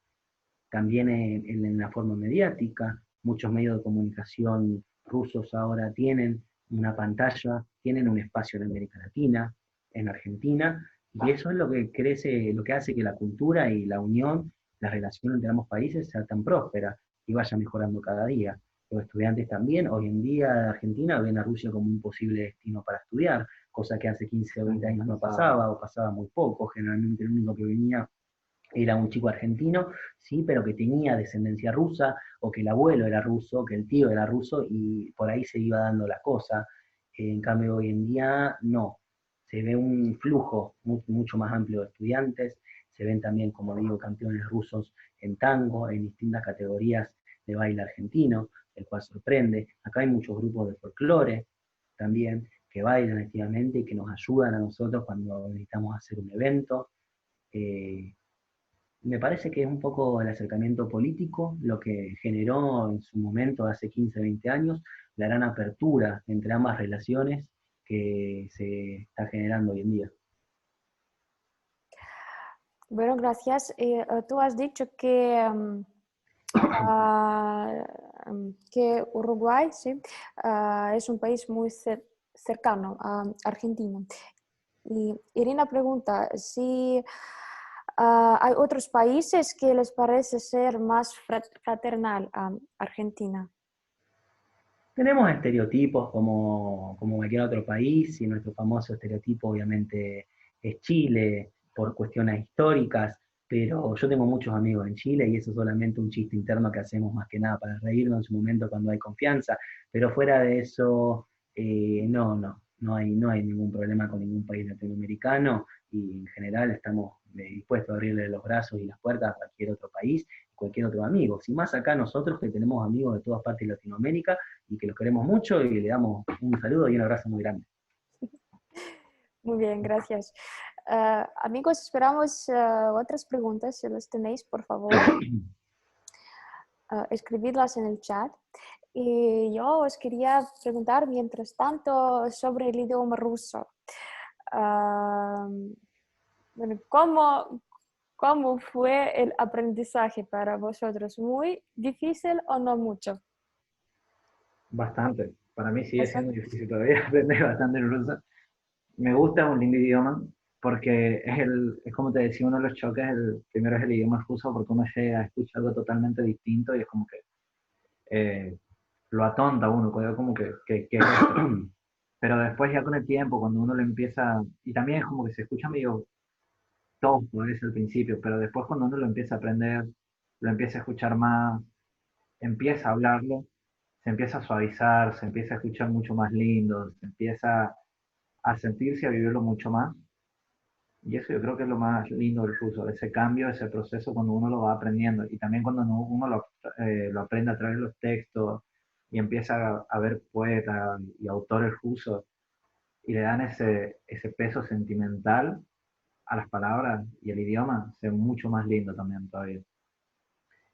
C: También en la forma mediática, muchos medios de comunicación rusos ahora tienen una pantalla, tienen un espacio en América Latina, en Argentina, y eso es lo que crece, lo que hace que la cultura y la unión, la relación entre ambos países sea tan próspera y vaya mejorando cada día. Los estudiantes también, hoy en día de Argentina, ven a Rusia como un posible destino para estudiar, cosa que hace 15 o 20 años no pasaba, o pasaba muy poco, generalmente el único que venía era un chico argentino, sí, pero que tenía descendencia rusa, o que el abuelo era ruso, que el tío era ruso, y por ahí se iba dando la cosa. En cambio, hoy en día no. Se ve un flujo mucho más amplio de estudiantes, se ven también, como digo, campeones rusos en tango, en distintas categorías de baile argentino, el cual sorprende. Acá hay muchos grupos de folclore también que bailan activamente y que nos ayudan a nosotros cuando necesitamos hacer un evento. Eh, Me parece que es un poco el acercamiento político lo que generó en su momento, hace 15, 20 años, la gran apertura entre ambas relaciones que se está generando hoy en día.
A: Bueno, gracias. Tú has dicho que, que Uruguay, sí, es un país muy cercano a Argentina. Y Irina pregunta si hay otros países que les parece ser más fraternal a Argentina.
C: Tenemos estereotipos como cualquier otro país, y nuestro famoso estereotipo obviamente es Chile, por cuestiones históricas, pero yo tengo muchos amigos en Chile y eso es solamente un chiste interno que hacemos más que nada para reírnos en su momento cuando hay confianza, pero fuera de eso, no hay ningún problema con ningún país latinoamericano y en general estamos dispuestos a abrirle los brazos y las puertas a cualquier otro país, cualquier otro amigo. Si más acá nosotros que tenemos amigos de todas partes de Latinoamérica, y que los queremos mucho y le damos un saludo y un abrazo muy grande.
A: Muy bien, gracias. Amigos, esperamos otras preguntas. Si las tenéis, por favor, escribirlas en el chat. Y yo os quería preguntar, mientras tanto, sobre el idioma ruso. Bueno, ¿cómo fue el aprendizaje para vosotros? ¿Muy difícil o no mucho?
B: Bastante. Para mí sigue siendo
A: Bastante.
B: difícil todavía aprender bastante el ruso. Me gusta un lindo idioma porque es como te decía, uno de los choques, primero es el idioma ruso porque uno llega a escuchar algo totalmente distinto y es como que eh, lo atonta a uno, como que es esto. Pero después ya con el tiempo, cuando uno lo empieza, y también es como que se escucha medio tonto a veces al principio, pero después cuando uno lo empieza a aprender, lo empieza a escuchar más, empieza a hablarlo, se empieza a suavizar, se empieza a escuchar mucho más lindo, se empieza a sentirse, a vivirlo mucho más. Y eso yo creo que es lo más lindo del ruso, ese cambio, ese proceso cuando uno lo va aprendiendo. Y también cuando uno lo aprende a través de los textos y empieza a ver poetas y autores rusos y le dan ese peso sentimental a las palabras y el idioma, se ve mucho más lindo también todavía.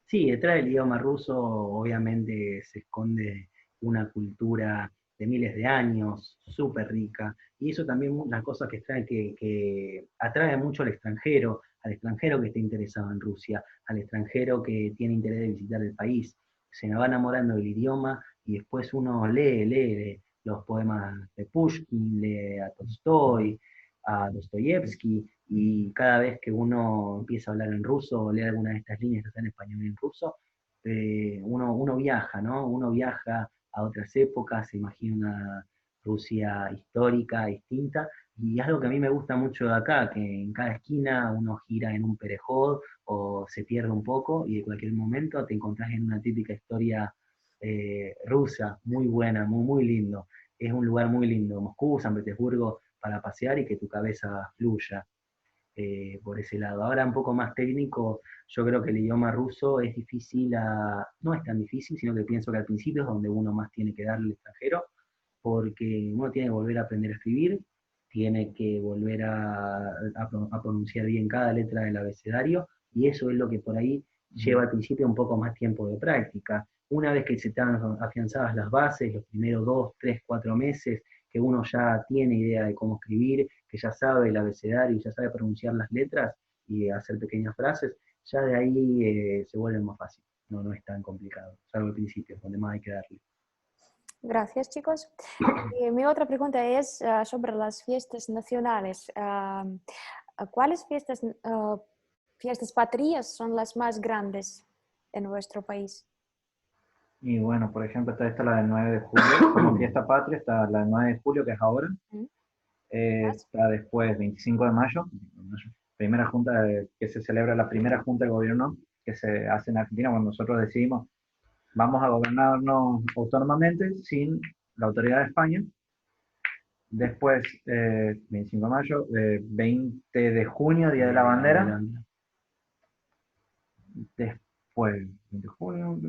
C: Sí, detrás del idioma ruso obviamente se esconde una cultura de miles de años, súper rica, y eso también es una cosa que atrae mucho al extranjero que esté interesado en Rusia, al extranjero que tiene interés de visitar el país. Se me va enamorando del idioma y después uno lee los poemas de Pushkin, lee a Tolstoy, a Dostoyevsky, y cada vez que uno empieza a hablar en ruso o lee alguna de estas líneas que están en español y en ruso, uno viaja, ¿no? Uno viaja a otras épocas, se imagina una Rusia histórica, distinta, y es algo que a mí me gusta mucho de acá, que en cada esquina uno gira en un perejón o se pierde un poco y de cualquier momento te encontrás en una típica historia rusa, muy buena, muy lindo. Es un lugar muy lindo, Moscú, San Petersburgo, para pasear y que tu cabeza fluya por ese lado. Ahora un poco más técnico, yo creo que el idioma ruso es difícil, no es tan difícil, sino que pienso que al principio es donde uno más tiene que darle al extranjero, porque uno tiene que volver a aprender a escribir, tiene que volver a pronunciar bien cada letra del abecedario, y eso es lo que por ahí lleva al principio un poco más tiempo de práctica. Una vez que se te han afianzadas las bases, los primeros 2, 3, 4 meses, que uno ya tiene idea de cómo escribir, que ya sabe el abecedario, ya sabe pronunciar las letras y hacer pequeñas frases, ya de ahí se vuelve más fácil. No, no es tan complicado, salvo al principio, donde más hay que darle.
A: Gracias, chicos. Y mi otra pregunta es sobre las fiestas nacionales. ¿Cuáles fiestas patrias son las más grandes en vuestro país?
B: Y bueno, por ejemplo, está esta la del 9 de julio, como fiesta patria, está la del 9 de julio, que es ahora,
A: ¿Mm? ¿Más?
B: está después 25 de mayo, primera junta que se celebra la primera junta de gobierno que se hace en Argentina cuando nosotros decidimos vamos a gobernarnos autónomamente sin la autoridad de España. Después, 25 de mayo, 20 de junio, Día de la Bandera. Después, 20 de junio.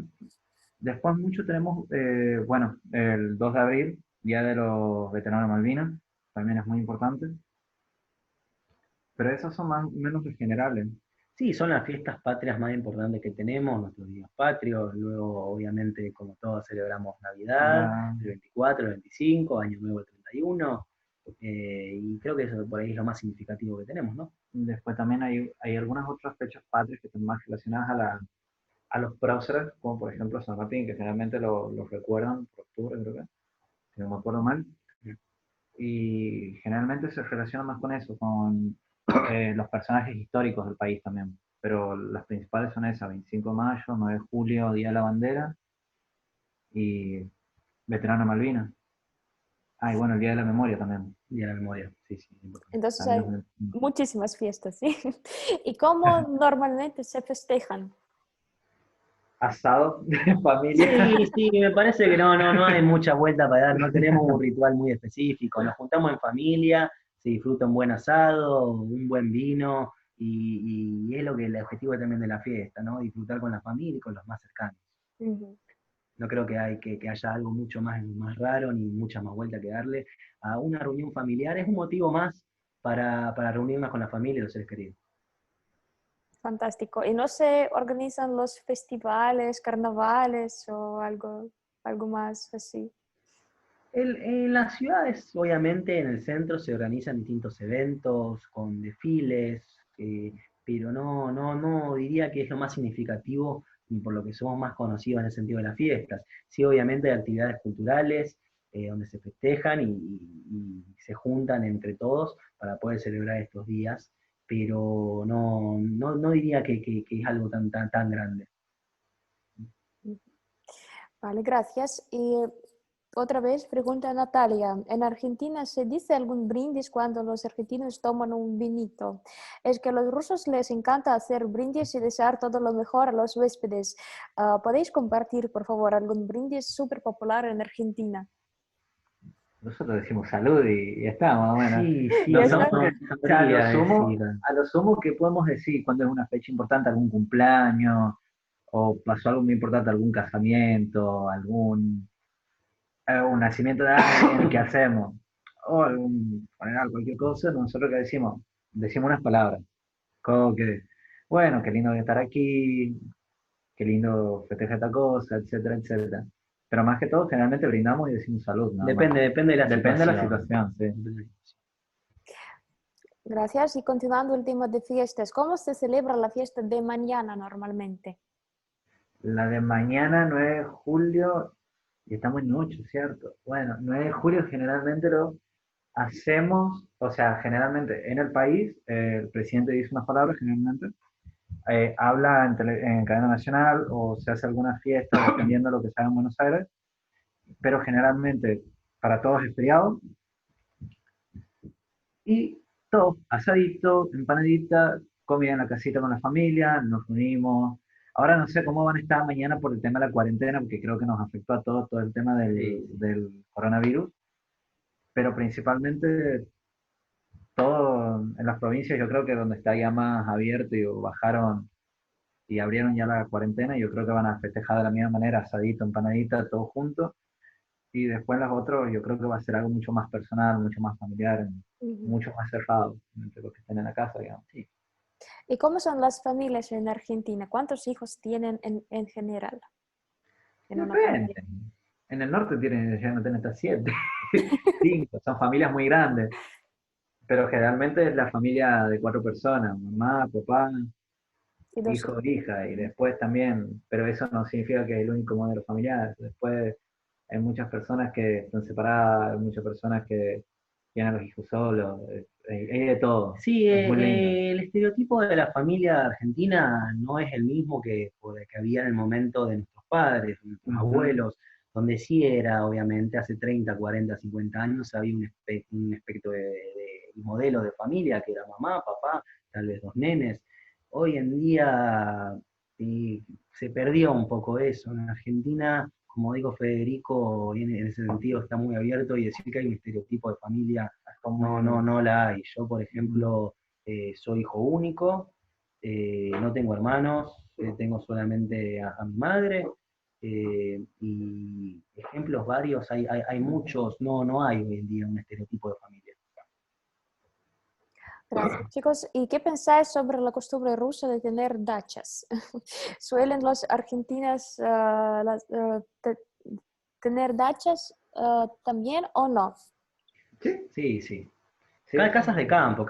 B: Después mucho tenemos, bueno, el 2 de abril, Día de los Veteranos de Malvinas, también es muy importante. Pero esos son más o menos los generales.
C: Sí, son las fiestas patrias más importantes que tenemos, nuestros días patrios. Luego, obviamente, como todos, celebramos Navidad,
B: La-
C: el 24, el 25, Año Nuevo el 31. Y creo que eso por ahí es lo más significativo que tenemos, ¿no?
B: Después también hay algunas otras fechas patrias que están más relacionadas a los próceres, como por ejemplo San Martín, que generalmente lo recuerdan por octubre, creo que, si no me acuerdo mal. Y generalmente se relaciona más con eso, con los personajes históricos del país también. Pero las principales son esas, 25 de mayo, 9 de julio, Día de la Bandera y Veterano de Malvinas. Ah, y bueno, el Día de la Memoria también.
C: Día de la Memoria, sí, sí, importante.
A: Entonces hay
B: También
A: muchísimas fiestas, ¿sí? ¿Y cómo normalmente se festejan?
B: asado de familia.
C: Sí, sí, me parece que no hay mucha vuelta para dar, no tenemos un ritual muy específico, nos juntamos en familia, se disfruta un buen asado, un buen vino, y es lo que el objetivo también de la fiesta, ¿no? Disfrutar con la familia y con los más cercanos.
A: Ujú.
C: No creo que, que haya algo mucho más raro ni mucha más vuelta que darle a una reunión familiar, es un motivo más para reunirnos con la familia y los seres queridos.
A: Fantástico. ¿Y no se organizan los festivales, carnavales o algo más así?
C: En las ciudades, obviamente, en el centro se organizan distintos eventos con desfiles, pero no diría que es lo más significativo ni por lo que somos más conocidos en el sentido de las fiestas. Sí, obviamente hay actividades culturales donde se festejan y se juntan entre todos para poder celebrar estos días, pero no diría que es algo tan grande.
A: Vale, gracias. Y otra vez pregunta Natalia. ¿En Argentina se dice algún brindis cuando los argentinos toman un vinito? Es que a los rusos les encanta hacer brindis y desear todo lo mejor a los huéspedes. ¿Podéis compartir, por favor, algún brindis súper popular en Argentina?
B: Nosotros decimos salud y ya está, más o menos.
C: Sí, sí,
A: Ya
B: No,
A: está.
B: o sea,
C: decir.
B: a lo sumo que podemos decir cuando es una fecha importante, algún cumpleaños, o pasó algo muy importante, algún casamiento, algún un nacimiento de alguien, ¿qué hacemos? O algún funeral, cualquier cosa, nosotros que decimos unas palabras, como que, bueno, qué lindo estar aquí, qué lindo festejar esta cosa, etcétera, etcétera. Pero más que todo, generalmente brindamos y decimos salud, nada más.
C: Depende de la
B: Depende de la
C: situación.
B: situación, sí.
A: Gracias. Y continuando el tema de fiestas, ¿cómo se celebra la fiesta de mañana normalmente?
B: La de mañana, 9 de julio, y estamos en 8, ¿cierto? Bueno, 9 de julio generalmente lo hacemos, o sea, generalmente en el país, el presidente dice unas palabras, generalmente, habla en cadena nacional o se hace alguna fiesta, dependiendo de lo que se haga en Buenos Aires, pero generalmente para todos es feriado y todo, asadito, empanadita, comida en la casita con la familia, nos unimos. Ahora no sé cómo van a estar mañana por el tema de la cuarentena, porque creo que nos afectó a todos todo el tema del coronavirus, pero principalmente todo en las provincias, yo creo que donde está ya más abierto y bajaron y abrieron ya la cuarentena, yo creo que van a festejar de la misma manera, asadito, empanadita, todo junto. Y después las otras, yo creo que va a ser algo mucho más personal, mucho más familiar,
A: Ujú.
B: mucho más cerrado entre los que estén en la casa, digamos. Sí.
A: ¿Y cómo son las familias en Argentina? ¿Cuántos hijos tienen en general en una
B: Depende.
A: familia?
B: En el norte tienen, ya no tienen hasta 7, 5, son familias muy grandes, pero generalmente es la familia de 4 personas, mamá, papá,
A: Y dos
B: hijo,
A: hijos.
B: hija, y después también, pero eso no significa que es el único modelo familiar. Después hay muchas personas que están separadas, hay muchas personas que tienen a los hijos solos, hay de todo,
C: Sí,
B: es muy lindo.
C: el estereotipo de la familia argentina no es el mismo que había en el momento de nuestros padres, de nuestros
B: Ujú.
C: abuelos, donde sí era, obviamente, hace 30, 40, 50 años había un espectro de modelo de familia, que era mamá, papá, tal vez dos nenes. Hoy en día sí, se perdió un poco eso. En Argentina, como dijo Federico, en ese sentido está muy abierto y decir que hay un estereotipo de familia no la hay. Yo, por ejemplo, soy hijo único, no tengo hermanos, tengo solamente a mi madre, y ejemplos varios, hay muchos, no hay hoy en día un estereotipo de familia.
A: Gracias, chicos. ¿Y qué pensáis sobre la costumbre rusa de tener dachas? ¿Suelen los argentinos tener dachas también o no?
B: Sí, sí, sí. Sí.
C: Casas de campo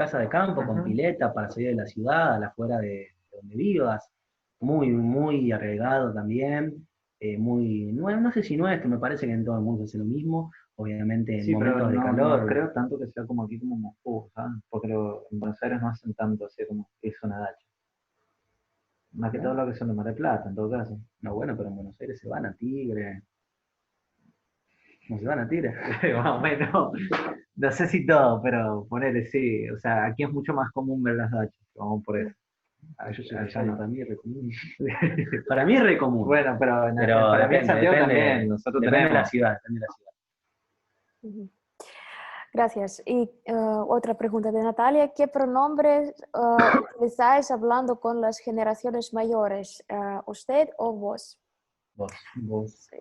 C: con
B: Ujú.
C: pileta para salir de la ciudad, a la afuera de donde vivas, muy arraigado también, no sé si nuestro, me parece que en todo el mundo hace lo mismo, obviamente en
B: Sí, pero
C: momentos de
B: no
C: calor.
B: creo tanto que sea como aquí como Moscú, ¿sabes? Porque en Buenos Aires no hacen tanto así como hizo una dacha. Más que todo
C: ¿No?
B: lo que son de Mar del Plata, en todo caso.
C: No, bueno, pero en Buenos Aires se van a Tigre, no se van a Tigre.
B: Más o menos. No sé si todo, pero ponele, sí. O sea, aquí es mucho más común ver las dachas, vamos por eso. Allá no.
C: Para mí es re común. Para mí es re común,
B: Bueno, pero
C: pero
B: para mí en Santiago también, nosotros
C: depende de la
B: tenemos.
C: ciudad, depende de la ciudad.
A: Ujú. Gracias. Y otra pregunta de Natalia. ¿Qué pronombres utilizáis hablando con las generaciones mayores? ¿Usted o vos?
C: Vos.
A: Sí.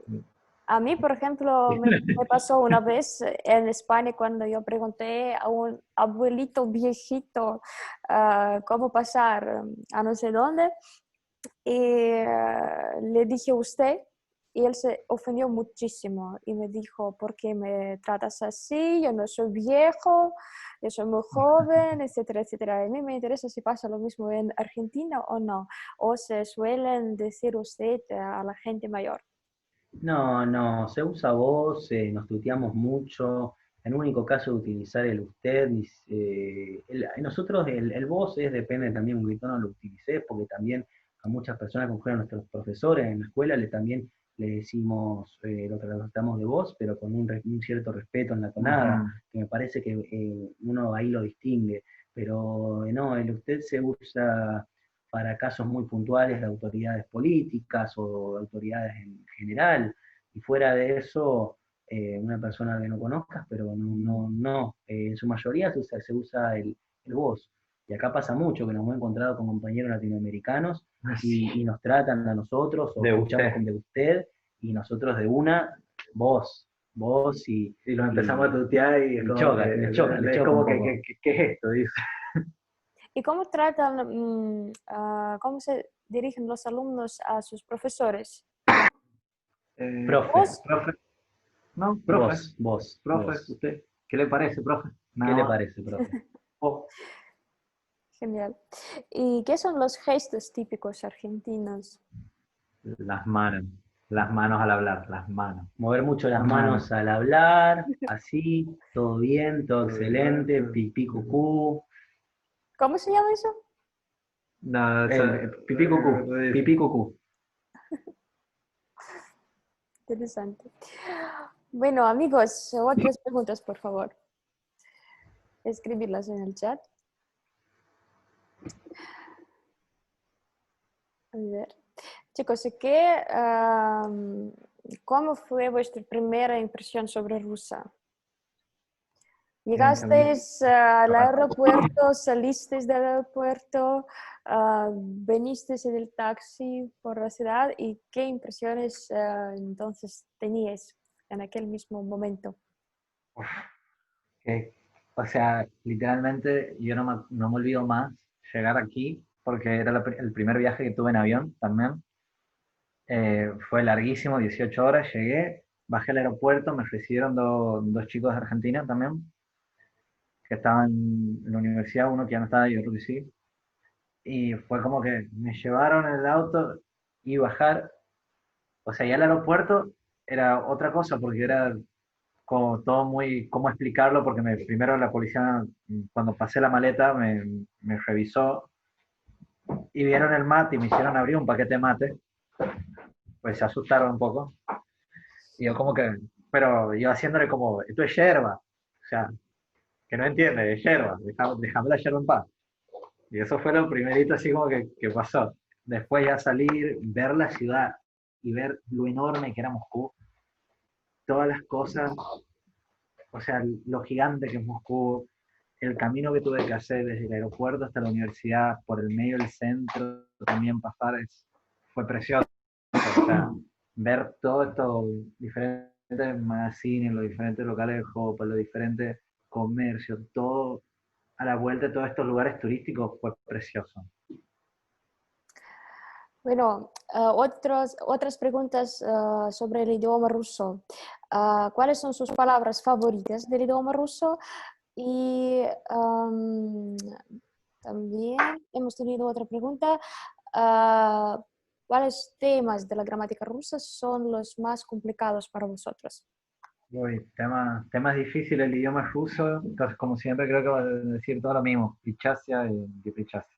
A: A mí, por ejemplo, me pasó una vez en España cuando yo pregunté a un abuelito viejito cómo pasar a no sé dónde y le dije usted Y él se ofendió muchísimo y me dijo, ¿por qué me tratas así? Yo no soy viejo, yo soy muy joven, etcétera, etcétera. A mí me interesa si pasa lo mismo en Argentina o no, o se suelen decir usted a la gente mayor.
C: No, no, se usa vos, nos tuteamos mucho, en único caso de utilizar el usted, nosotros el vos depende también un grito no lo utilicé, porque también a muchas personas, como fueron nuestros profesores en la escuela, también le decimos, lo tratamos de vos, pero con un cierto respeto en la tonada, que me parece que uno ahí lo distingue, pero no, el usted se usa para casos muy puntuales de autoridades políticas o autoridades en general, y fuera de eso, una persona que no conozcas, pero no, en su mayoría se usa el vos. Y acá pasa mucho que nos hemos encontrado con compañeros latinoamericanos y nos tratan a nosotros, o
B: De
C: escuchamos
B: usted.
C: con de usted, y nosotros de una, vos
B: Y lo empezamos a tutear y es como
C: choca,
B: que,
C: le choca
B: es como
C: un poco.
B: ¿qué es esto? Dice.
A: ¿Y cómo tratan, cómo se dirigen los alumnos a sus profesores?
C: Profe,
A: ¿Vos?
B: Profe, no, profe, profe,
C: vos.
B: usted, ¿qué le parece, profe?
C: ¿Qué
B: Nada
C: le
B: más.
C: parece, profe?
B: Oh,
A: Genial. ¿Y qué son los gestos típicos argentinos?
B: las manos al hablar, las manos.
C: Mover mucho las
B: Las manos.
C: manos al hablar, así, todo bien, todo excelente, pipí cucú.
A: ¿Cómo se llama eso?
B: No,
C: Pipí cucú.
A: Interesante. Bueno, amigos, otras preguntas, por favor. Escribirlas en el chat. A ver. Chicos, ¿cómo fue vuestra primera impresión sobre Rusia? ¿Llegasteis al aeropuerto, salisteis del aeropuerto, venisteis en el taxi por la ciudad y qué impresiones entonces teníais en aquel mismo momento?
B: O sea, literalmente yo no me olvido más llegar aquí, porque era el primer viaje que tuve en avión también. Fue larguísimo, 18 horas, llegué, bajé al aeropuerto, me recibieron dos chicos de Argentina también, que estaban en la universidad, uno que ya no estaba y otro que sí. Y fue como que me llevaron en el auto y bajar, o sea, ya el aeropuerto era otra cosa, porque era como todo muy, ¿cómo explicarlo? Porque primero la policía, cuando pasé la maleta, me revisó y vieron el mate y me hicieron abrir un paquete de mate, pues se asustaron un poco. Y yo como que, pero yo haciéndole como, esto es yerba, o sea, que no entiende, es yerba, déjame la yerba en paz. Y eso fue lo primerito así como que pasó. Después ya salir, ver la ciudad y ver lo enorme que era Moscú, todas las cosas, o sea, lo gigante que es Moscú, el camino que tuve que hacer desde el aeropuerto hasta la universidad, por el medio del centro, también pasar, fue precioso. O sea, ver todo esto, diferentes magazines, los diferentes locales de ropa, los diferentes comercios, todo a la vuelta de todos estos lugares turísticos fue precioso.
A: Bueno, otras preguntas sobre el idioma ruso. ¿Cuáles son sus palabras favoritas del idioma ruso? Y también hemos tenido otra pregunta. ¿Cuáles temas de la gramática rusa son los más complicados para vosotros?
B: Uy, temas difíciles el idioma ruso, entonces como siempre creo que va a decir todo lo mismo, pichasia y pichasia.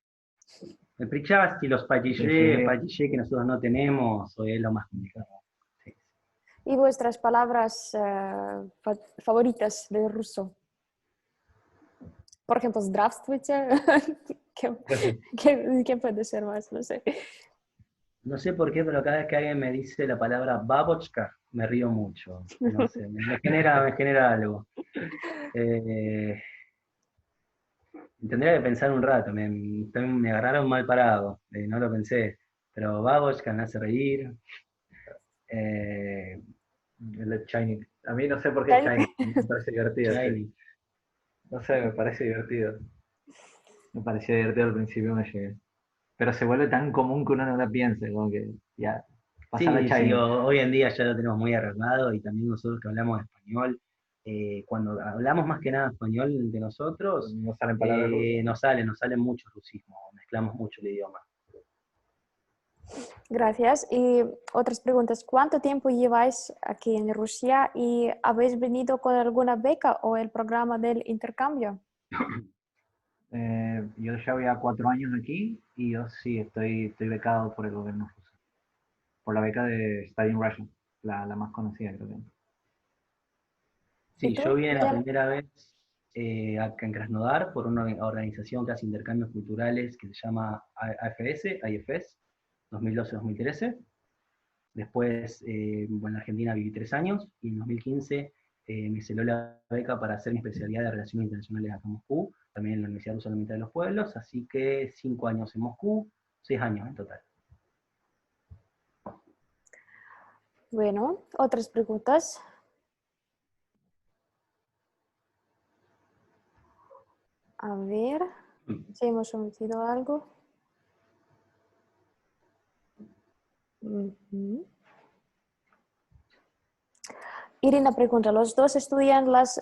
C: El Prichast y los Payiché que nosotros no tenemos, es lo más complicado. Sí.
A: ¿Y vuestras palabras favoritas de ruso? Por ejemplo, здравствуйте. ¿Qué puede ser más? No sé.
C: No sé por qué, pero cada vez que alguien me dice la palabra babochka, me río mucho. No sé, me genera algo. Tendría que pensar un rato, me agarraron mal parado, no lo pensé. Pero babochka me hace reír.
B: El Shiny. A mí no sé por qué Shiny, me parece divertido.
C: Shiny.
B: No sé, me parece divertido. Me parecía divertido al principio, me llegué. Pero se vuelve tan común que uno no la piense, como que ya pasar la
C: Sí,
B: chai.
C: sí, hoy en día ya lo tenemos muy arreglado y también nosotros que hablamos español, cuando hablamos más que nada español de nosotros,
B: No salen palabras rusas.
C: nos salen muchos rusismos, mezclamos mucho el idioma.
A: Gracias. Y otras preguntas. ¿Cuánto tiempo lleváis aquí en Rusia y habéis venido con alguna beca o el programa del intercambio?
B: Yo ya voy a 4 años aquí y yo sí estoy becado por el gobierno ruso. Por la beca de Studying Russian, la más conocida creo que.
A: ¿Y
C: Sí, yo
A: tú?
C: vine la primera vez acá en Krasnodar por una organización que hace intercambios culturales que se llama IFS, 2012-2013. Después, bueno, en Argentina viví 3 años y en 2015 me salió la beca para hacer mi especialidad de Relaciones Internacionales acá en Moscú, también en la Universidad Rusa de la Mitad de los Pueblos, así que 5 años en Moscú, 6 años en total.
A: Bueno, otras preguntas. A ver si hemos omitido algo. Ujú. Irina pregunta, ¿los dos estudian las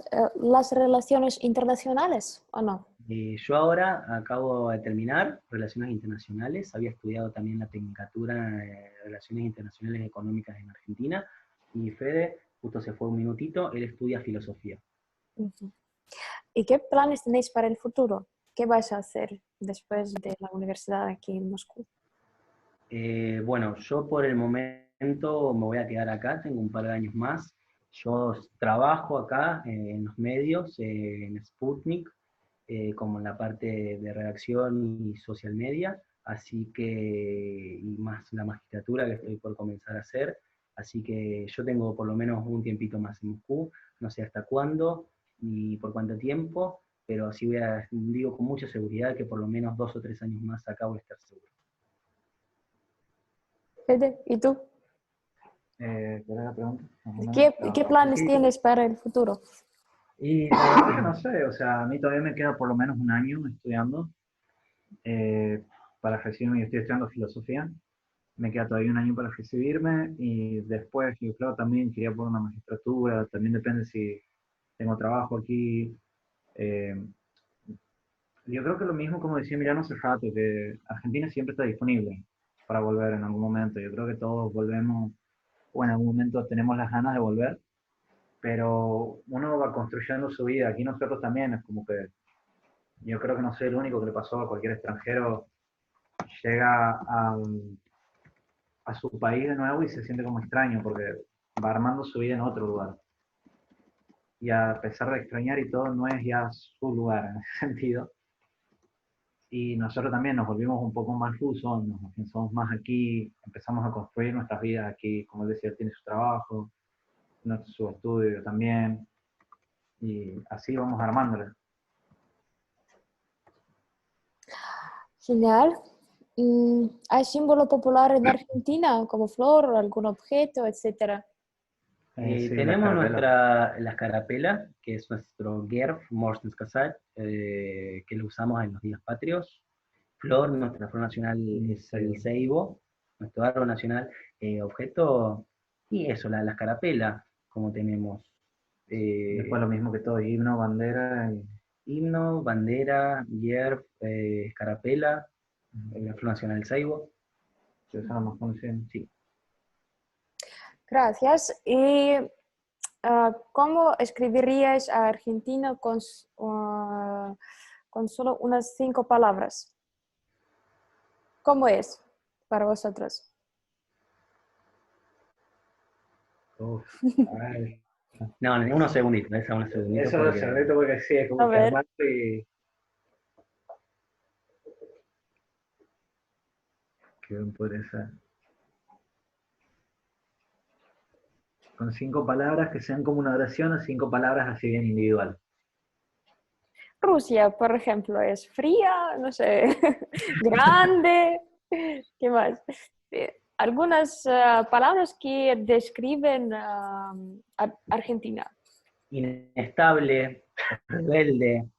A: relaciones internacionales o no?
C: Yo ahora acabo de terminar Relaciones Internacionales, había estudiado también la Tecnicatura de Relaciones Internacionales Económicas en Argentina, y Fede, justo se fue un minutito, él estudia Filosofía.
A: Ujú. ¿Y qué planes tenéis para el futuro? ¿Qué vais a hacer después de la universidad aquí en Moscú?
C: Bueno, yo por el momento me voy a quedar acá, tengo un par de años más. Yo trabajo acá en los medios, en Sputnik, como en la parte de redacción y social media, así que, y más la magistratura que estoy por comenzar a hacer, así que yo tengo por lo menos un tiempito más en Moscú, no sé hasta cuándo ni por cuánto tiempo, pero así digo con mucha seguridad que por lo menos 2 o 3 años más acá voy a estar seguro.
A: Fede, ¿y tú?
B: ¿Cuál es la pregunta? Más o menos.
A: ¿Qué planes
B: Sí,
A: tienes para el futuro?
B: y la verdad que no sé, o sea, a mí todavía me queda por lo menos un año estudiando eh, para recibirme. Yo estoy estudiando filosofía, me queda todavía un año para recibirme y después yo creo también quería por una magistratura, también depende si tengo trabajo aquí. eh, yo creo que lo mismo como decía Mirano hace rato, que Argentina siempre está disponible para volver en algún momento. Yo creo que todos volvemos o en algún momento tenemos las ganas de volver, pero uno va construyendo su vida. Aquí nosotros también es como que yo creo que no soy el único que le pasó a cualquier extranjero, llega a su país de nuevo y se siente como extraño porque va armando su vida en otro lugar. Y a pesar de extrañar y todo, no es ya su lugar en ese sentido. Y nosotros también nos volvimos un poco más rusos, nos pensamos más aquí, empezamos a construir nuestras vidas aquí. Como él decía, él tiene su trabajo, su estudio también, y así vamos armándola.
A: Genial. ¿Hay símbolo popular en Argentina como flor, algún objeto, etcétera?
B: Sí, la
C: Tenemos
B: carapela.
C: la escarapela, que es nuestro GERF, Morstens Kasai, que lo usamos en los días patrios. Flor, nuestra flor nacional es el ceibo, nuestro árbol nacional. Objeto, y eso, la escarapela, como tenemos.
B: Después lo mismo que todo, himno, bandera y
C: Himno, bandera, GERF, escarapela, la flor nacional el ceibo.
B: que eso es lo más conocido.
C: Sí.
A: Gracias. ¿Y cómo escribiríais a Argentina con solo unas 5 palabras? ¿Cómo es para vosotros?
B: Uf, ay.
C: No, unos segunditos, unos segunditos
B: Eso lo
C: porque
B: sé porque sí, es
A: A
B: como que
A: ver,
B: armando y... ¿Qué puede ser? Con 5 palabras que sean como una oración o 5 palabras así bien individual.
A: Rusia, por ejemplo, es fría, no sé, grande. ¿Qué más? Algunas palabras que describen Argentina.
C: inestable, rebelde,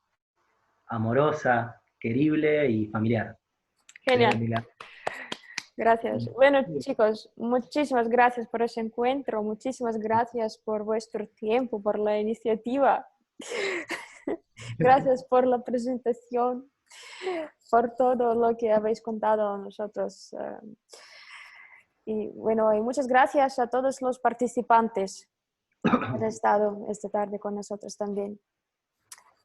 C: amorosa, querible y familiar.
A: Genial.
C: Mila.
A: Gracias. Bueno, chicos, muchísimas gracias por ese encuentro, muchísimas gracias por vuestro tiempo, por la iniciativa. Gracias por la presentación, por todo lo que habéis contado a nosotros. Y bueno, y muchas gracias a todos los participantes que han estado esta tarde con nosotros también.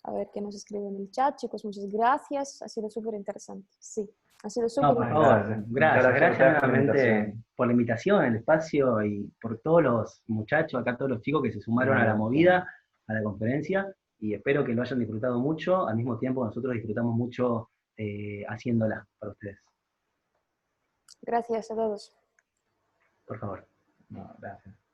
A: A ver qué nos escriben en el chat, chicos, muchas gracias. Ha sido súper interesante. Sí, ha sido súper
C: Por
A: interesante.
C: favor,
B: Muchas
C: gracias
B: a ustedes por la
C: nuevamente
B: invitación.
C: por la invitación, el espacio y por todos los muchachos, acá todos los chicos que se sumaron a la
B: Gracias.
C: movida, a la conferencia, y espero que lo hayan disfrutado mucho, al mismo tiempo nosotros disfrutamos mucho haciéndola para ustedes.
A: Gracias a todos.
C: Por favor.
B: No, gracias.